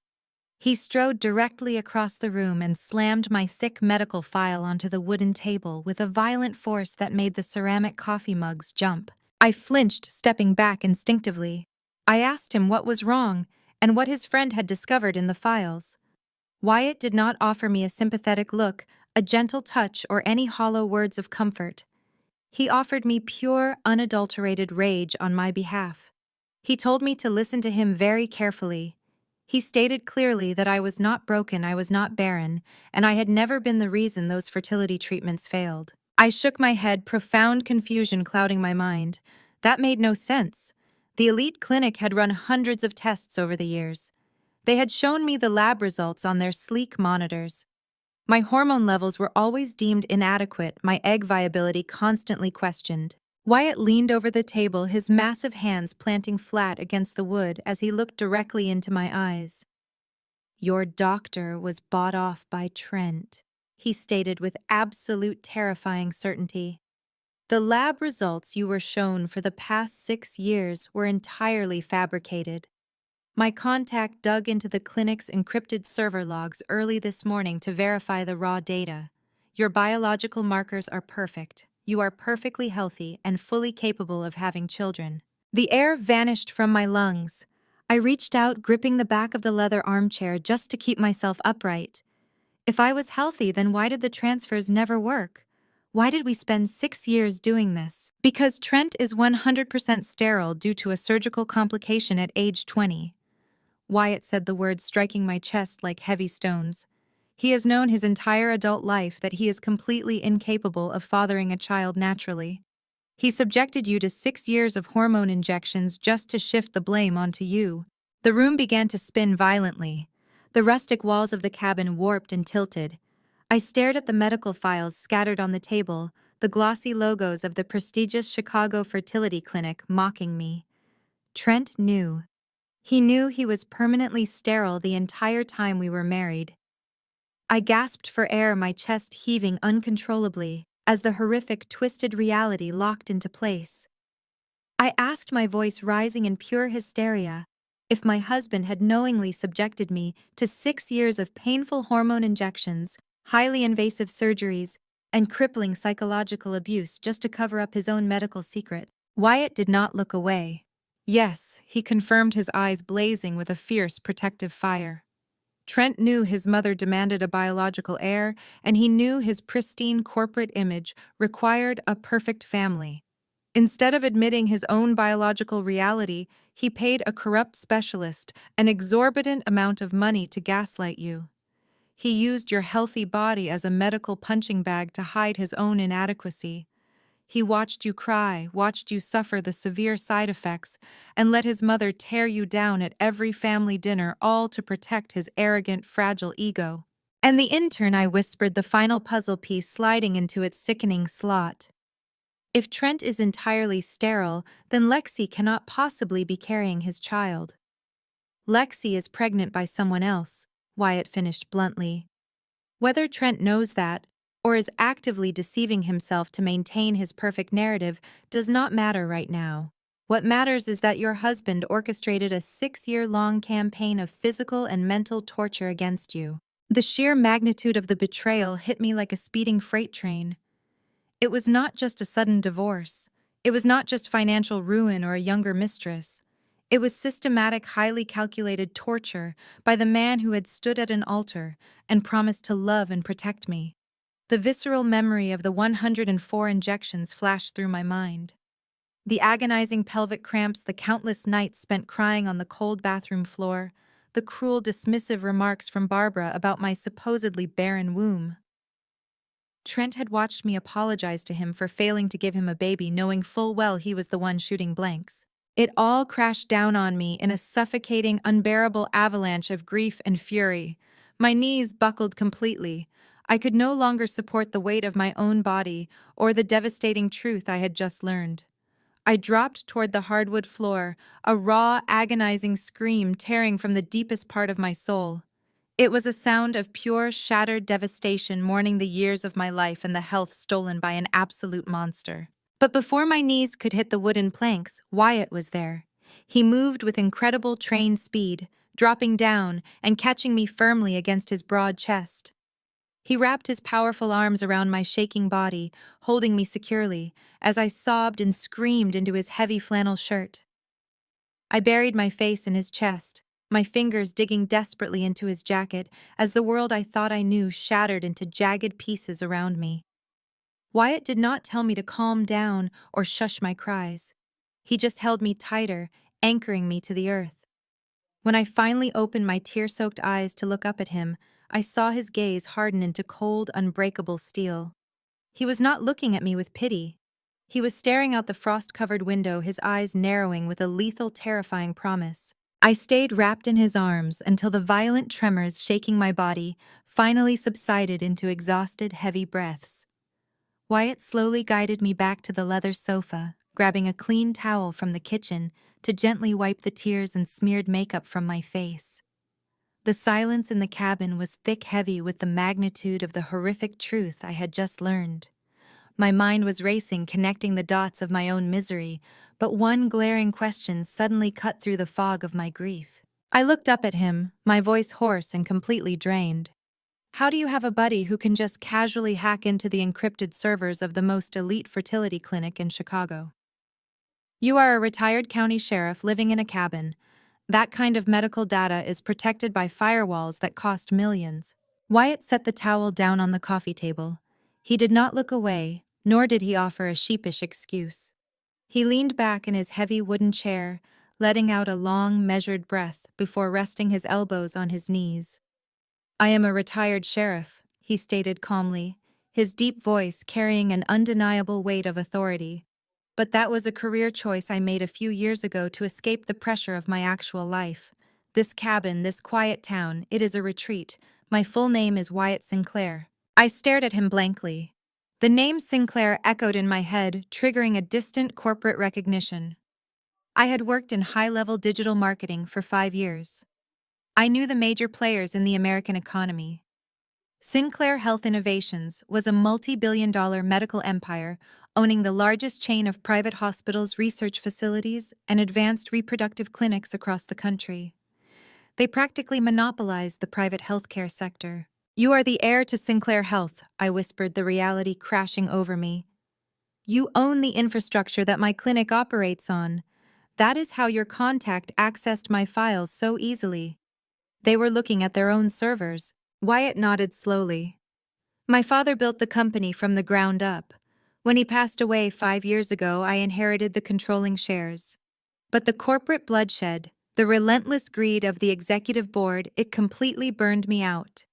He strode directly across the room and slammed my thick medical file onto the wooden table with a violent force that made the ceramic coffee mugs jump. I flinched, stepping back instinctively. I asked him what was wrong and what his friend had discovered in the files. Wyatt did not offer me a sympathetic look, a gentle touch, or any hollow words of comfort. He offered me pure, unadulterated rage on my behalf. He told me to listen to him very carefully. He stated clearly that I was not broken, I was not barren, and I had never been the reason those fertility treatments failed. I shook my head, profound confusion clouding my mind. That made no sense. The elite clinic had run hundreds of tests over the years. They had shown me the lab results on their sleek monitors. My hormone levels were always deemed inadequate, my egg viability constantly questioned. Wyatt leaned over the table, his massive hands planting flat against the wood as he looked directly into my eyes. "Your doctor was bought off by Trent," he stated with absolute terrifying certainty. "The lab results you were shown for the past 6 years were entirely fabricated. My contact dug into the clinic's encrypted server logs early this morning to verify the raw data. Your biological markers are perfect. You are perfectly healthy and fully capable of having children. The air vanished from my lungs. I reached out, gripping the back of the leather armchair just to keep myself upright. If I was healthy, then why did the transfers never work? Why did we spend 6 years doing this? Because Trent is 100% sterile due to a surgical complication at age 20. Wyatt said the words, striking my chest like heavy stones. He has known his entire adult life that he is completely incapable of fathering a child naturally. He subjected you to 6 years of hormone injections just to shift the blame onto you. The room began to spin violently. The rustic walls of the cabin warped and tilted. I stared at the medical files scattered on the table, the glossy logos of the prestigious Chicago fertility clinic mocking me. Trent knew. He knew he was permanently sterile the entire time we were married. I gasped for air, my chest heaving uncontrollably as the horrific, twisted reality locked into place. I asked, my voice rising in pure hysteria, if my husband had knowingly subjected me to 6 years of painful hormone injections, highly invasive surgeries, and crippling psychological abuse just to cover up his own medical secret. Wyatt did not look away. Yes, he confirmed, his eyes blazing with a fierce, protective fire. Trent knew his mother demanded a biological heir, and he knew his pristine corporate image required a perfect family. Instead of admitting his own biological reality, he paid a corrupt specialist an exorbitant amount of money to gaslight you. He used your healthy body as a medical punching bag to hide his own inadequacy. He watched you cry, watched you suffer the severe side effects, and let his mother tear you down at every family dinner, all to protect his arrogant, fragile ego. And the intern, I whispered, the final puzzle piece sliding into its sickening slot. If Trent is entirely sterile, then Lexi cannot possibly be carrying his child. Lexi is pregnant by someone else, Wyatt finished bluntly. Whether Trent knows that, or is actively deceiving himself to maintain his perfect narrative, does not matter right now. What matters is that your husband orchestrated a 6-year-long campaign of physical and mental torture against you. The sheer magnitude of the betrayal hit me like a speeding freight train. It was not just a sudden divorce. It was not just financial ruin or a younger mistress. It was systematic, highly calculated torture by the man who had stood at an altar and promised to love and protect me. The visceral memory of the 104 injections flashed through my mind. The agonizing pelvic cramps, the countless nights spent crying on the cold bathroom floor, the cruel, dismissive remarks from Barbara about my supposedly barren womb. Trent had watched me apologize to him for failing to give him a baby, knowing full well he was the one shooting blanks. It all crashed down on me in a suffocating, unbearable avalanche of grief and fury. My knees buckled completely. I could no longer support the weight of my own body or the devastating truth I had just learned. I dropped toward the hardwood floor, a raw, agonizing scream tearing from the deepest part of my soul. It was a sound of pure, shattered devastation, mourning the years of my life and the health stolen by an absolute monster. But before my knees could hit the wooden planks, Wyatt was there. He moved with incredible trained speed, dropping down and catching me firmly against his broad chest. He wrapped his powerful arms around my shaking body, holding me securely, as I sobbed and screamed into his heavy flannel shirt. I buried my face in his chest, my fingers digging desperately into his jacket as the world I thought I knew shattered into jagged pieces around me. Wyatt did not tell me to calm down or shush my cries. He just held me tighter, anchoring me to the earth. When I finally opened my tear-soaked eyes to look up at him, I saw his gaze harden into cold, unbreakable steel. He was not looking at me with pity. He was staring out the frost-covered window, his eyes narrowing with a lethal, terrifying promise. I stayed wrapped in his arms until the violent tremors shaking my body finally subsided into exhausted, heavy breaths. Wyatt slowly guided me back to the leather sofa, grabbing a clean towel from the kitchen to gently wipe the tears and smeared makeup from my face. The silence in the cabin was thick, heavy with the magnitude of the horrific truth I had just learned. My mind was racing, connecting the dots of my own misery, but one glaring question suddenly cut through the fog of my grief. I looked up at him, my voice hoarse and completely drained. How do you have a buddy who can just casually hack into the encrypted servers of the most elite fertility clinic in Chicago? You are a retired county sheriff living in a cabin. That kind of medical data is protected by firewalls that cost millions. Wyatt set the towel down on the coffee table. He did not look away, nor did he offer a sheepish excuse. He leaned back in his heavy wooden chair, letting out a long, measured breath before resting his elbows on his knees. I am a retired sheriff, he stated calmly, his deep voice carrying an undeniable weight of authority. But that was a career choice I made a few years ago to escape the pressure of my actual life. This cabin, this quiet town, it is a retreat. My full name is Wyatt Sinclair. I stared at him blankly. The name Sinclair echoed in my head, triggering a distant corporate recognition. I had worked in high-level digital marketing for 5 years. I knew the major players in the American economy. Sinclair Health Innovations was a multi-billion-dollar medical empire owning the largest chain of private hospitals, research facilities, and advanced reproductive clinics across the country. They practically monopolized the private healthcare sector. You are the heir to Sinclair Health, I whispered, the reality crashing over me. You own the infrastructure that my clinic operates on. That is how your contact accessed my files so easily. They were looking at their own servers. Wyatt nodded slowly. My father built the company from the ground up. When he passed away 5 years ago, I inherited the controlling shares. But the corporate bloodshed, the relentless greed of the executive board, it completely burned me out.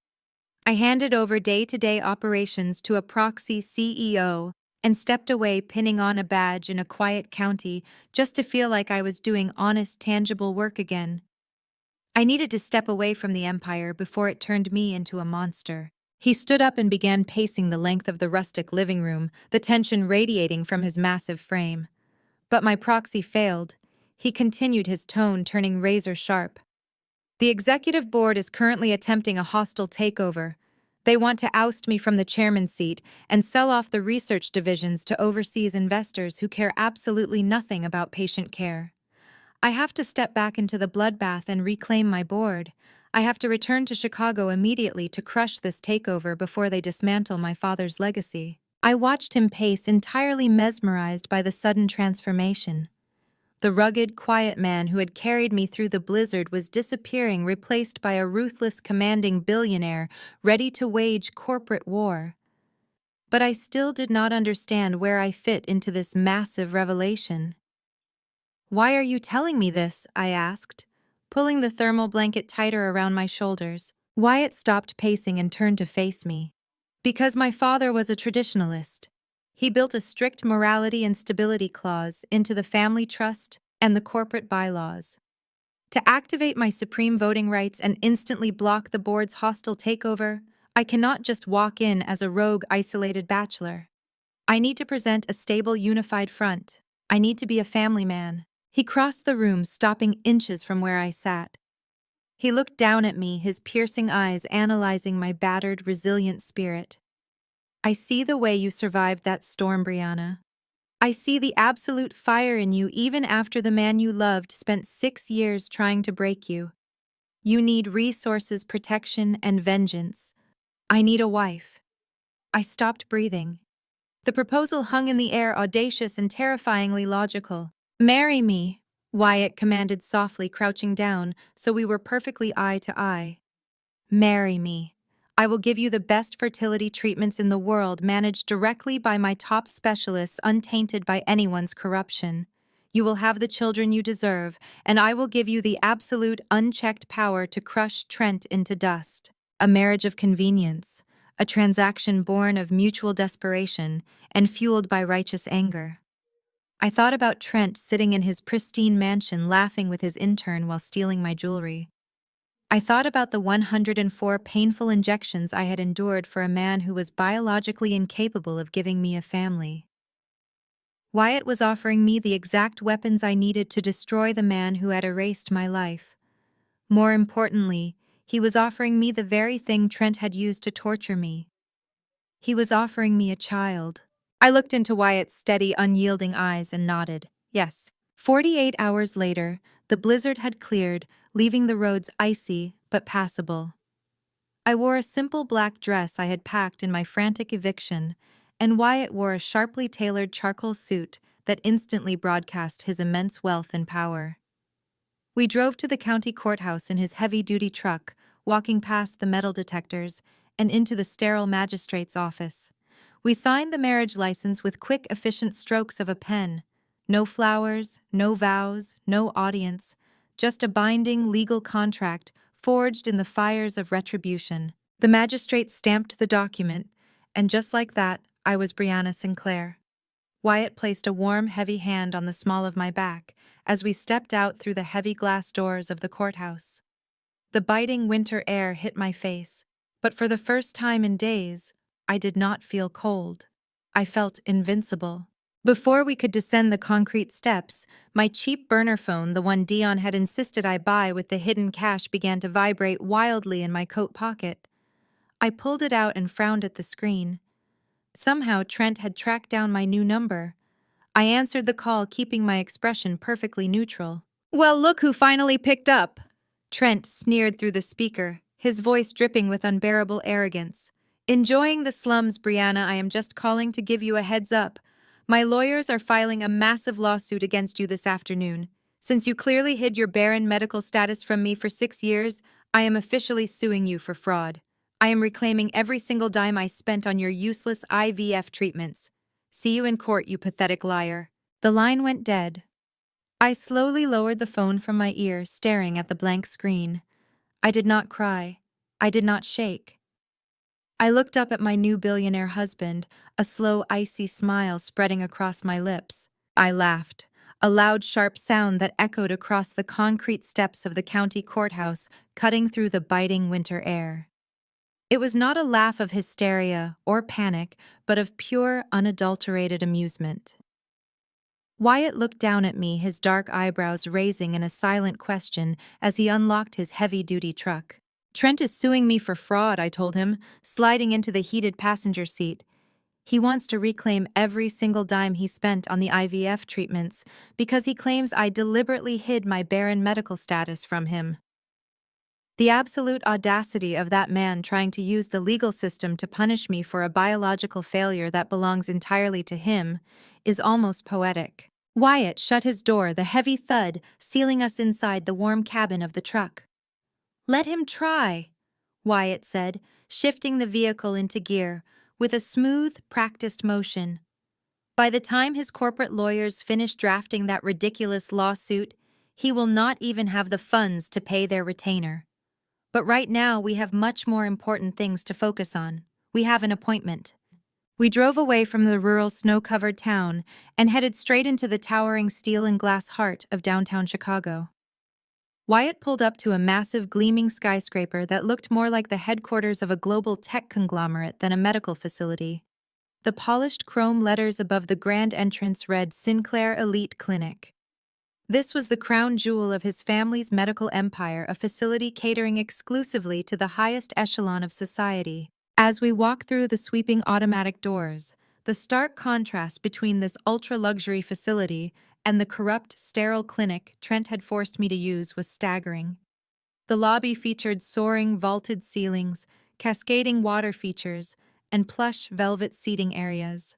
I handed over day-to-day operations to a proxy CEO and stepped away, pinning on a badge in a quiet county just to feel like I was doing honest, tangible work again. I needed to step away from the empire before it turned me into a monster. He stood up and began pacing the length of the rustic living room, the tension radiating from his massive frame. But my proxy failed. He continued, his tone turning razor sharp. The executive board is currently attempting a hostile takeover. They want to oust me from the chairman's seat and sell off the research divisions to overseas investors who care absolutely nothing about patient care. I have to step back into the bloodbath and reclaim my board. I have to return to Chicago immediately to crush this takeover before they dismantle my father's legacy. I watched him pace, entirely mesmerized by the sudden transformation. The rugged, quiet man who had carried me through the blizzard was disappearing, replaced by a ruthless, commanding billionaire ready to wage corporate war. But I still did not understand where I fit into this massive revelation. Why are you telling me this? I asked, pulling the thermal blanket tighter around my shoulders. Wyatt stopped pacing and turned to face me. Because my father was a traditionalist. He built a strict morality and stability clause into the family trust and the corporate bylaws. To activate my supreme voting rights and instantly block the board's hostile takeover, I cannot just walk in as a rogue, isolated bachelor. I need to present a stable, unified front. I need to be a family man. He crossed the room, stopping inches from where I sat. He looked down at me, his piercing eyes analyzing my battered, resilient spirit. I see the way you survived that storm, Brianna. I see the absolute fire in you even after the man you loved spent 6 years trying to break you. You need resources, protection, and vengeance. I need a wife. I stopped breathing. The proposal hung in the air, audacious and terrifyingly logical. Marry me, Wyatt commanded softly, crouching down so we were perfectly eye to eye. Marry me. I will give you the best fertility treatments in the world, managed directly by my top specialists, untainted by anyone's corruption. You will have the children you deserve, and I will give you the absolute, unchecked power to crush Trent into dust. A marriage of convenience, a transaction born of mutual desperation and fueled by righteous anger. I thought about Trent sitting in his pristine mansion laughing with his intern while stealing my jewelry. I thought about the 104 painful injections I had endured for a man who was biologically incapable of giving me a family. Wyatt was offering me the exact weapons I needed to destroy the man who had erased my life. More importantly, he was offering me the very thing Trent had used to torture me. He was offering me a child. I looked into Wyatt's steady, unyielding eyes and nodded. Yes. 48 hours later, the blizzard had cleared, leaving the roads icy but passable. I wore a simple black dress I had packed in my frantic eviction, and Wyatt wore a sharply tailored charcoal suit that instantly broadcast his immense wealth and power. We drove to the county courthouse in his heavy-duty truck, walking past the metal detectors and into the sterile magistrate's office. We signed the marriage license with quick, efficient strokes of a pen. No flowers, no vows, no audience, just a binding legal contract forged in the fires of retribution. The magistrate stamped the document, and just like that, I was Brianna Sinclair. Wyatt placed a warm, heavy hand on the small of my back as we stepped out through the heavy glass doors of the courthouse. The biting winter air hit my face, but for the first time in days, I did not feel cold. I felt invincible. Before we could descend the concrete steps, my cheap burner phone, the one Dion had insisted I buy with the hidden cash, began to vibrate wildly in my coat pocket. I pulled it out and frowned at the screen. Somehow Trent had tracked down my new number. I answered the call, keeping my expression perfectly neutral. "Well, look who finally picked up!" Trent sneered through the speaker, his voice dripping with unbearable arrogance. "Enjoying the slums, Brianna. I am just calling to give you a heads up. My lawyers are filing a massive lawsuit against you this afternoon. Since you clearly hid your barren medical status from me for 6 years, I am officially suing you for fraud. I am reclaiming every single dime I spent on your useless IVF treatments. See you in court, you pathetic liar." The line went dead. I slowly lowered the phone from my ear, staring at the blank screen. I did not cry. I did not shake. I looked up at my new billionaire husband, a slow, icy smile spreading across my lips. I laughed, a loud, sharp sound that echoed across the concrete steps of the county courthouse, cutting through the biting winter air. It was not a laugh of hysteria or panic, but of pure, unadulterated amusement. Wyatt looked down at me, his dark eyebrows raising in a silent question as he unlocked his heavy-duty truck. "Trent is suing me for fraud," I told him, sliding into the heated passenger seat. "He wants to reclaim every single dime he spent on the IVF treatments because he claims I deliberately hid my barren medical status from him." The absolute audacity of that man trying to use the legal system to punish me for a biological failure that belongs entirely to him is almost poetic. Wyatt shut his door, the heavy thud sealing us inside the warm cabin of the truck. "Let him try," Wyatt said, shifting the vehicle into gear with a smooth, practiced motion. "By the time his corporate lawyers finish drafting that ridiculous lawsuit, he will not even have the funds to pay their retainer. But right now, we have much more important things to focus on. We have an appointment." We drove away from the rural, snow-covered town and headed straight into the towering steel and glass heart of downtown Chicago. Wyatt pulled up to a massive, gleaming skyscraper that looked more like the headquarters of a global tech conglomerate than a medical facility. The polished chrome letters above the grand entrance read Sinclair Elite Clinic. This was the crown jewel of his family's medical empire, a facility catering exclusively to the highest echelon of society. As we walked through the sweeping automatic doors, the stark contrast between this ultra-luxury facility and the corrupt, sterile clinic Trent had forced me to use was staggering. The lobby featured soaring, vaulted ceilings, cascading water features, and plush, velvet seating areas.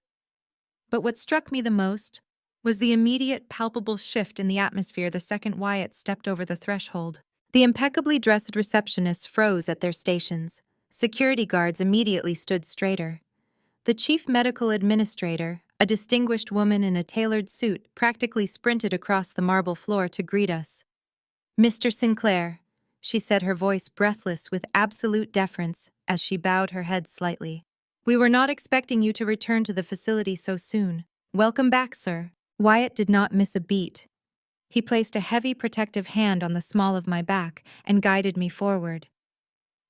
But what struck me the most was the immediate, palpable shift in the atmosphere the second Wyatt stepped over the threshold. The impeccably dressed receptionists froze at their stations. Security guards immediately stood straighter. The chief medical administrator, a distinguished woman in a tailored suit, practically sprinted across the marble floor to greet us. "Mr. Sinclair," she said, her voice breathless with absolute deference as she bowed her head slightly. "We were not expecting you to return to the facility so soon. Welcome back, sir." Wyatt did not miss a beat. He placed a heavy protective hand on the small of my back and guided me forward.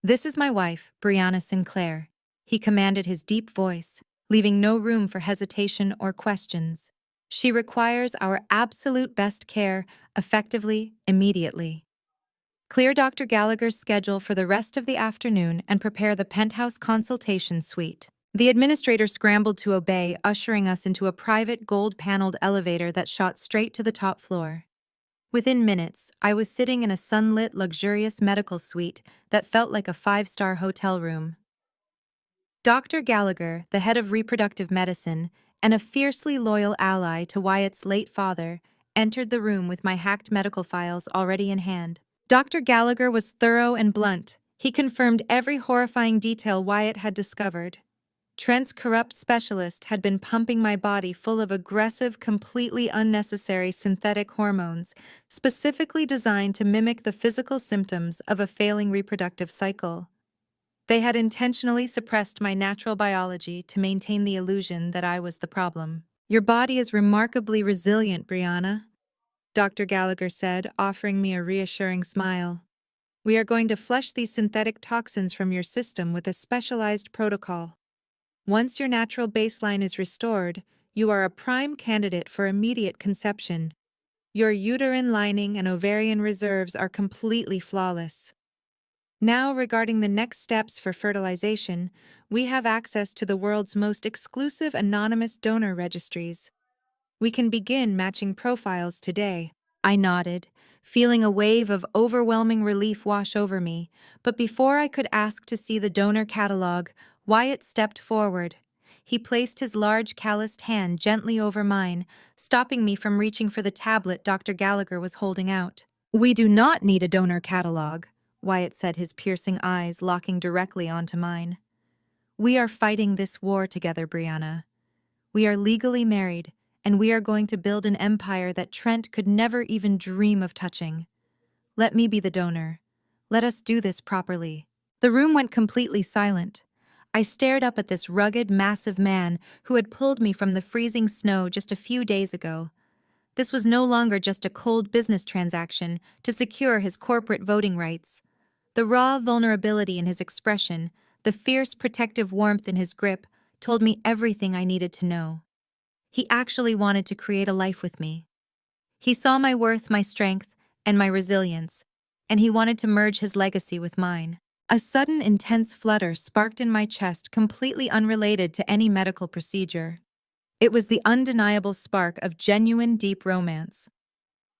"This is my wife, Brianna Sinclair," he commanded, his deep voice, leaving no room for hesitation or questions. "She requires our absolute best care, effectively, immediately. Clear Dr. Gallagher's schedule for the rest of the afternoon and prepare the penthouse consultation suite." The administrator scrambled to obey, ushering us into a private, gold-paneled elevator that shot straight to the top floor. Within minutes, I was sitting in a sunlit, luxurious medical suite that felt like a five-star hotel room. Dr. Gallagher, the head of reproductive medicine, and a fiercely loyal ally to Wyatt's late father, entered the room with my hacked medical files already in hand. Dr. Gallagher was thorough and blunt. He confirmed every horrifying detail Wyatt had discovered. Trent's corrupt specialist had been pumping my body full of aggressive, completely unnecessary synthetic hormones, specifically designed to mimic the physical symptoms of a failing reproductive cycle. They had intentionally suppressed my natural biology to maintain the illusion that I was the problem. "Your body is remarkably resilient, Brianna," Dr. Gallagher said, offering me a reassuring smile. "We are going to flush these synthetic toxins from your system with a specialized protocol. Once your natural baseline is restored, you are a prime candidate for immediate conception. Your uterine lining and ovarian reserves are completely flawless. Now, regarding the next steps for fertilization, we have access to the world's most exclusive anonymous donor registries. We can begin matching profiles today." I nodded, feeling a wave of overwhelming relief wash over me, but before I could ask to see the donor catalog, Wyatt stepped forward. He placed his large calloused hand gently over mine, stopping me from reaching for the tablet Dr. Gallagher was holding out. "We do not need a donor catalog," Wyatt said, his piercing eyes locking directly onto mine. "We are fighting this war together, Brianna. We are legally married, and we are going to build an empire that Trent could never even dream of touching. Let me be the donor. Let us do this properly." The room went completely silent. I stared up at this rugged, massive man who had pulled me from the freezing snow just a few days ago. This was no longer just a cold business transaction to secure his corporate voting rights. The raw vulnerability in his expression, the fierce protective warmth in his grip, told me everything I needed to know. He actually wanted to create a life with me. He saw my worth, my strength, and my resilience, and he wanted to merge his legacy with mine. A sudden intense flutter sparked in my chest, completely unrelated to any medical procedure. It was the undeniable spark of genuine, deep romance.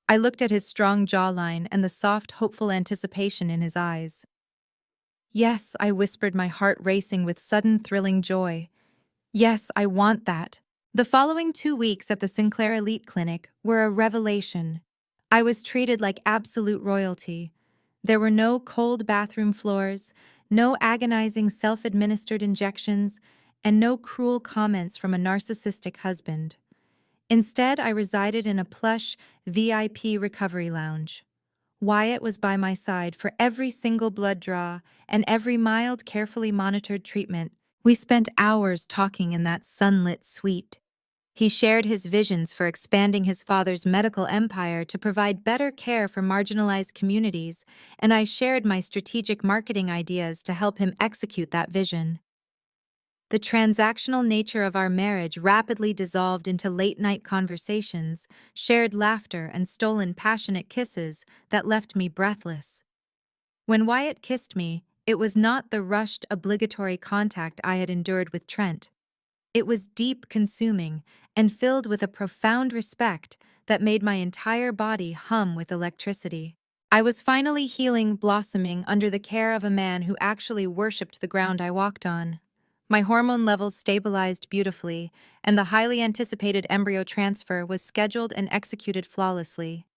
I looked at his strong jawline and the soft, hopeful anticipation in his eyes. "Yes," I whispered, my heart racing with sudden, thrilling joy. "Yes, I want that." The following 2 weeks at the Sinclair Elite Clinic were a revelation. I was treated like absolute royalty. There were no cold bathroom floors, no agonizing self-administered injections, and no cruel comments from a narcissistic husband. Instead, I resided in a plush, VIP recovery lounge. Wyatt was by my side for every single blood draw and every mild, carefully monitored treatment. We spent hours talking in that sunlit suite. He shared his visions for expanding his father's medical empire to provide better care for marginalized communities, and I shared my strategic marketing ideas to help him execute that vision. The transactional nature of our marriage rapidly dissolved into late-night conversations, shared laughter, and stolen passionate kisses that left me breathless. When Wyatt kissed me, it was not the rushed, obligatory contact I had endured with Trent. It was deep, consuming, and filled with a profound respect that made my entire body hum with electricity. I was finally healing, blossoming under the care of a man who actually worshipped the ground I walked on. My hormone levels stabilized beautifully, and the highly anticipated embryo transfer was scheduled and executed flawlessly.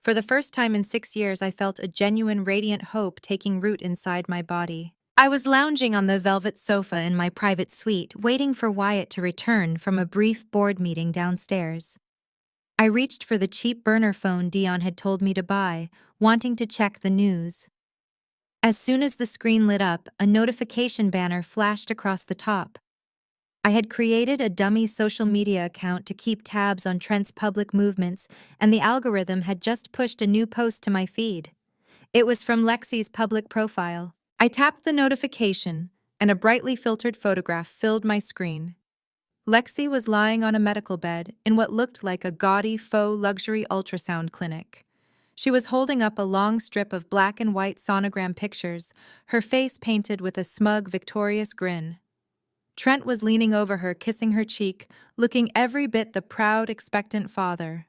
For the first time in 6 years, I felt a genuine, radiant hope taking root inside my body. I was lounging on the velvet sofa in my private suite, waiting for Wyatt to return from a brief board meeting downstairs. I reached for the cheap burner phone Dion had told me to buy, wanting to check the news. As soon as the screen lit up, a notification banner flashed across the top. I had created a dummy social media account to keep tabs on Trent's public movements, and the algorithm had just pushed a new post to my feed. It was from Lexi's public profile. I tapped the notification, and a brightly filtered photograph filled my screen. Lexi was lying on a medical bed in what looked like a gaudy faux luxury ultrasound clinic. She was holding up a long strip of black and white sonogram pictures, her face painted with a smug, victorious grin. Trent was leaning over her, kissing her cheek, looking every bit the proud, expectant father.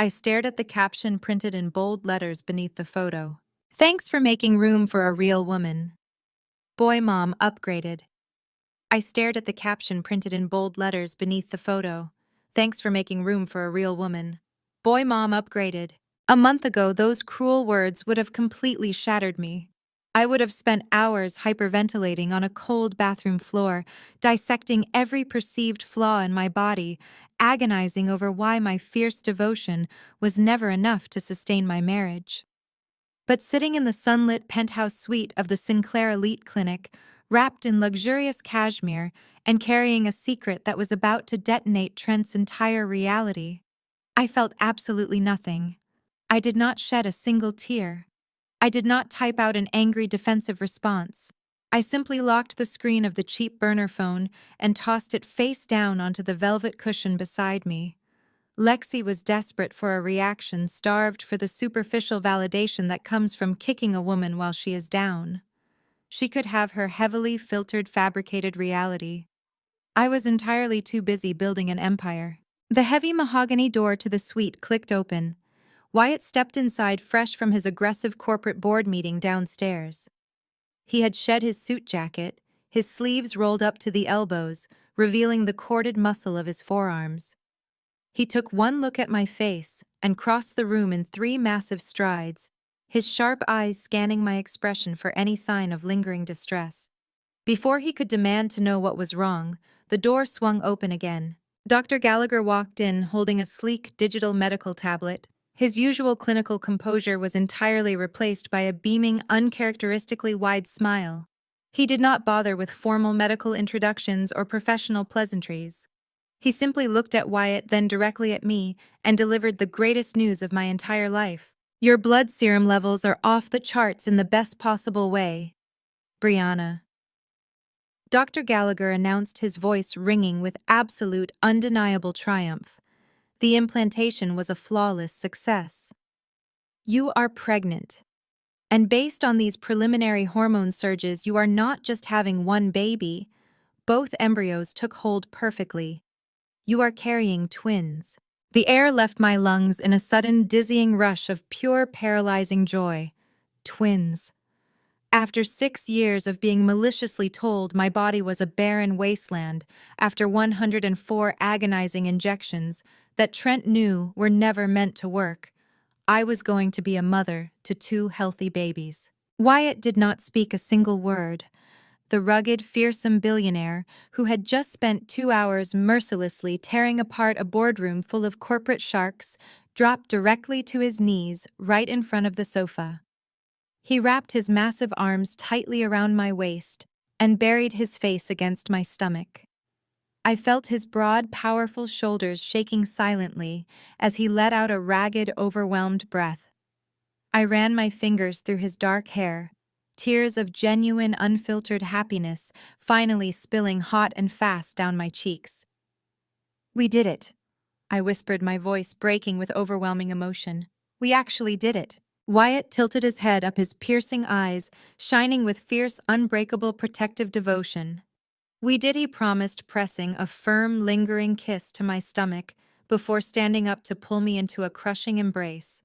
I stared at the caption printed in bold letters beneath the photo. Thanks for making room for a real woman. Boy mom upgraded. I stared at the caption printed in bold letters beneath the photo. Thanks for making room for a real woman. Boy mom upgraded. A month ago, those cruel words would have completely shattered me. I would have spent hours hyperventilating on a cold bathroom floor, dissecting every perceived flaw in my body, agonizing over why my fierce devotion was never enough to sustain my marriage. But sitting in the sunlit penthouse suite of the Sinclair Elite Clinic, wrapped in luxurious cashmere and carrying a secret that was about to detonate Trent's entire reality, I felt absolutely nothing. I did not shed a single tear. I did not type out an angry defensive response. I simply locked the screen of the cheap burner phone and tossed it face down onto the velvet cushion beside me. Lexi was desperate for a reaction, starved for the superficial validation that comes from kicking a woman while she is down. She could have her heavily filtered, fabricated reality. I was entirely too busy building an empire. The heavy mahogany door to the suite clicked open. Wyatt stepped inside fresh from his aggressive corporate board meeting downstairs. He had shed his suit jacket, his sleeves rolled up to the elbows, revealing the corded muscle of his forearms. He took one look at my face and crossed the room in 3 massive strides, his sharp eyes scanning my expression for any sign of lingering distress. Before he could demand to know what was wrong, the door swung open again. Dr. Gallagher walked in holding a sleek digital medical tablet. His usual clinical composure was entirely replaced by a beaming, uncharacteristically wide smile. He did not bother with formal medical introductions or professional pleasantries. He simply looked at Wyatt, then directly at me, and delivered the greatest news of my entire life. Your blood serum levels are off the charts in the best possible way, Brianna. Dr. Gallagher announced, his voice ringing with absolute, undeniable triumph. The implantation was a flawless success. You are pregnant. And based on these preliminary hormone surges, you are not just having one baby. Both embryos took hold perfectly. You are carrying twins. The air left my lungs in a sudden, dizzying rush of pure, paralyzing joy. Twins. After 6 years of being maliciously told my body was a barren wasteland, after 104 agonizing injections that Trent knew were never meant to work, I was going to be a mother to 2 healthy babies. Wyatt did not speak a single word. The rugged, fearsome billionaire, who had just spent 2 hours mercilessly tearing apart a boardroom full of corporate sharks, dropped directly to his knees right in front of the sofa. He wrapped his massive arms tightly around my waist and buried his face against my stomach. I felt his broad, powerful shoulders shaking silently as he let out a ragged, overwhelmed breath. I ran my fingers through his dark hair, tears of genuine, unfiltered happiness finally spilling hot and fast down my cheeks. We did it, I whispered, my voice breaking with overwhelming emotion. We actually did it. Wyatt tilted his head up, his piercing eyes shining with fierce, unbreakable, protective devotion. We did, he promised, pressing a firm, lingering kiss to my stomach before standing up to pull me into a crushing embrace.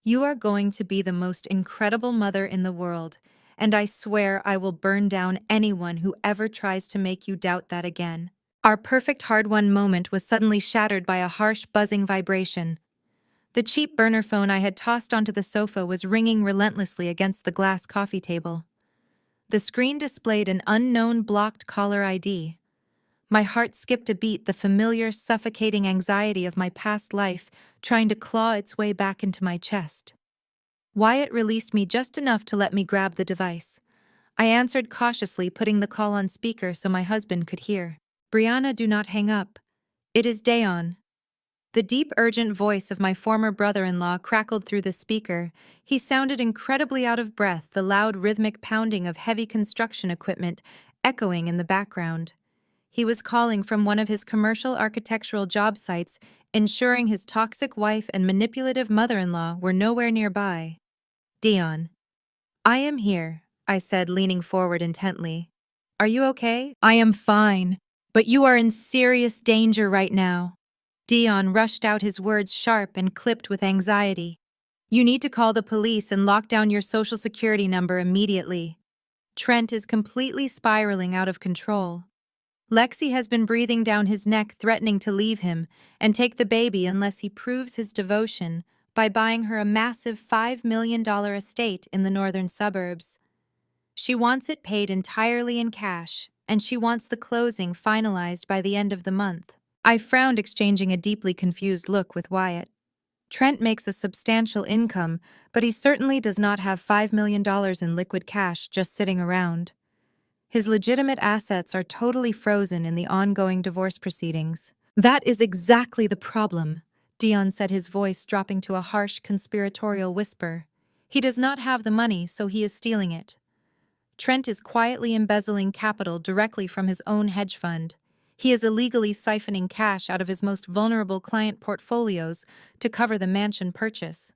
You are going to be the most incredible mother in the world, and I swear I will burn down anyone who ever tries to make you doubt that again. Our perfect hard-won moment was suddenly shattered by a harsh, buzzing vibration. The cheap burner phone I had tossed onto the sofa was ringing relentlessly against the glass coffee table. The screen displayed an unknown blocked caller ID. My heart skipped a beat, the familiar, suffocating anxiety of my past life trying to claw its way back into my chest. Wyatt released me just enough to let me grab the device. I answered cautiously, putting the call on speaker so my husband could hear. Brianna, do not hang up. It is Dayon. The deep, urgent voice of my former brother-in-law crackled through the speaker. He sounded incredibly out of breath, the loud, rhythmic pounding of heavy construction equipment echoing in the background. He was calling from one of his commercial architectural job sites, ensuring his toxic wife and manipulative mother-in-law were nowhere nearby. Dion. I am here, I said, leaning forward intently. Are you okay? I am fine, but you are in serious danger right now. Dion rushed out, his words sharp and clipped with anxiety. You need to call the police and lock down your social security number immediately. Trent is completely spiraling out of control. Lexi has been breathing down his neck, threatening to leave him and take the baby unless he proves his devotion by buying her a massive $5 million estate in the northern suburbs. She wants it paid entirely in cash, and she wants the closing finalized by the end of the month. I frowned, exchanging a deeply confused look with Wyatt. Trent makes a substantial income, but he certainly does not have $5 million in liquid cash just sitting around. His legitimate assets are totally frozen in the ongoing divorce proceedings. That is exactly the problem, Dion said, his voice dropping to a harsh, conspiratorial whisper. He does not have the money, so he is stealing it. Trent is quietly embezzling capital directly from his own hedge fund. He is illegally siphoning cash out of his most vulnerable client portfolios to cover the mansion purchase.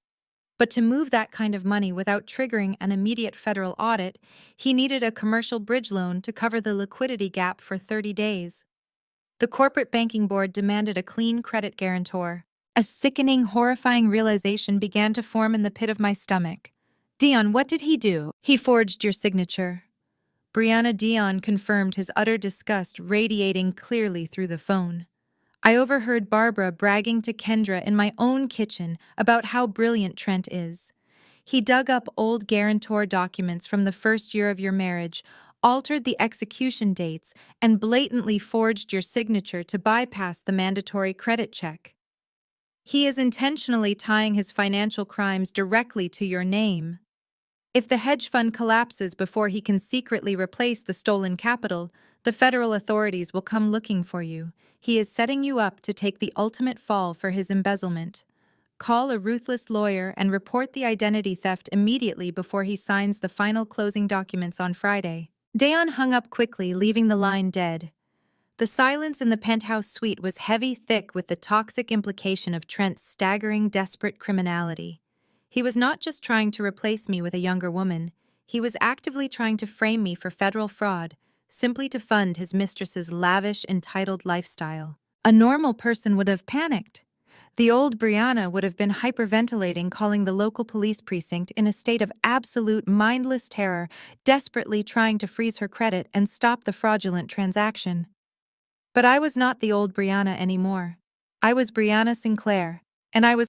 But to move that kind of money without triggering an immediate federal audit, he needed a commercial bridge loan to cover the liquidity gap for 30 days. The corporate banking board demanded a clean credit guarantor. A sickening, horrifying realization began to form in the pit of my stomach. Dion, what did he do? He forged your signature. Brianna. Dion confirmed, his utter disgust radiating clearly through the phone. I overheard Barbara bragging to Kendra in my own kitchen about how brilliant Trent is. He dug up old guarantor documents from the first year of your marriage, altered the execution dates, and blatantly forged your signature to bypass the mandatory credit check. He is intentionally tying his financial crimes directly to your name. If the hedge fund collapses before he can secretly replace the stolen capital, the federal authorities will come looking for you. He is setting you up to take the ultimate fall for his embezzlement. Call a ruthless lawyer and report the identity theft immediately before he signs the final closing documents on Friday. Dion hung up quickly, leaving the line dead. The silence in the penthouse suite was heavy, thick with the toxic implication of Trent's staggering, desperate criminality. He was not just trying to replace me with a younger woman. He was actively trying to frame me for federal fraud, simply to fund his mistress's lavish, entitled lifestyle. A normal person would have panicked. The old Brianna would have been hyperventilating, calling the local police precinct in a state of absolute mindless terror, desperately trying to freeze her credit and stop the fraudulent transaction. But I was not the old Brianna anymore. I was Brianna Sinclair, and I was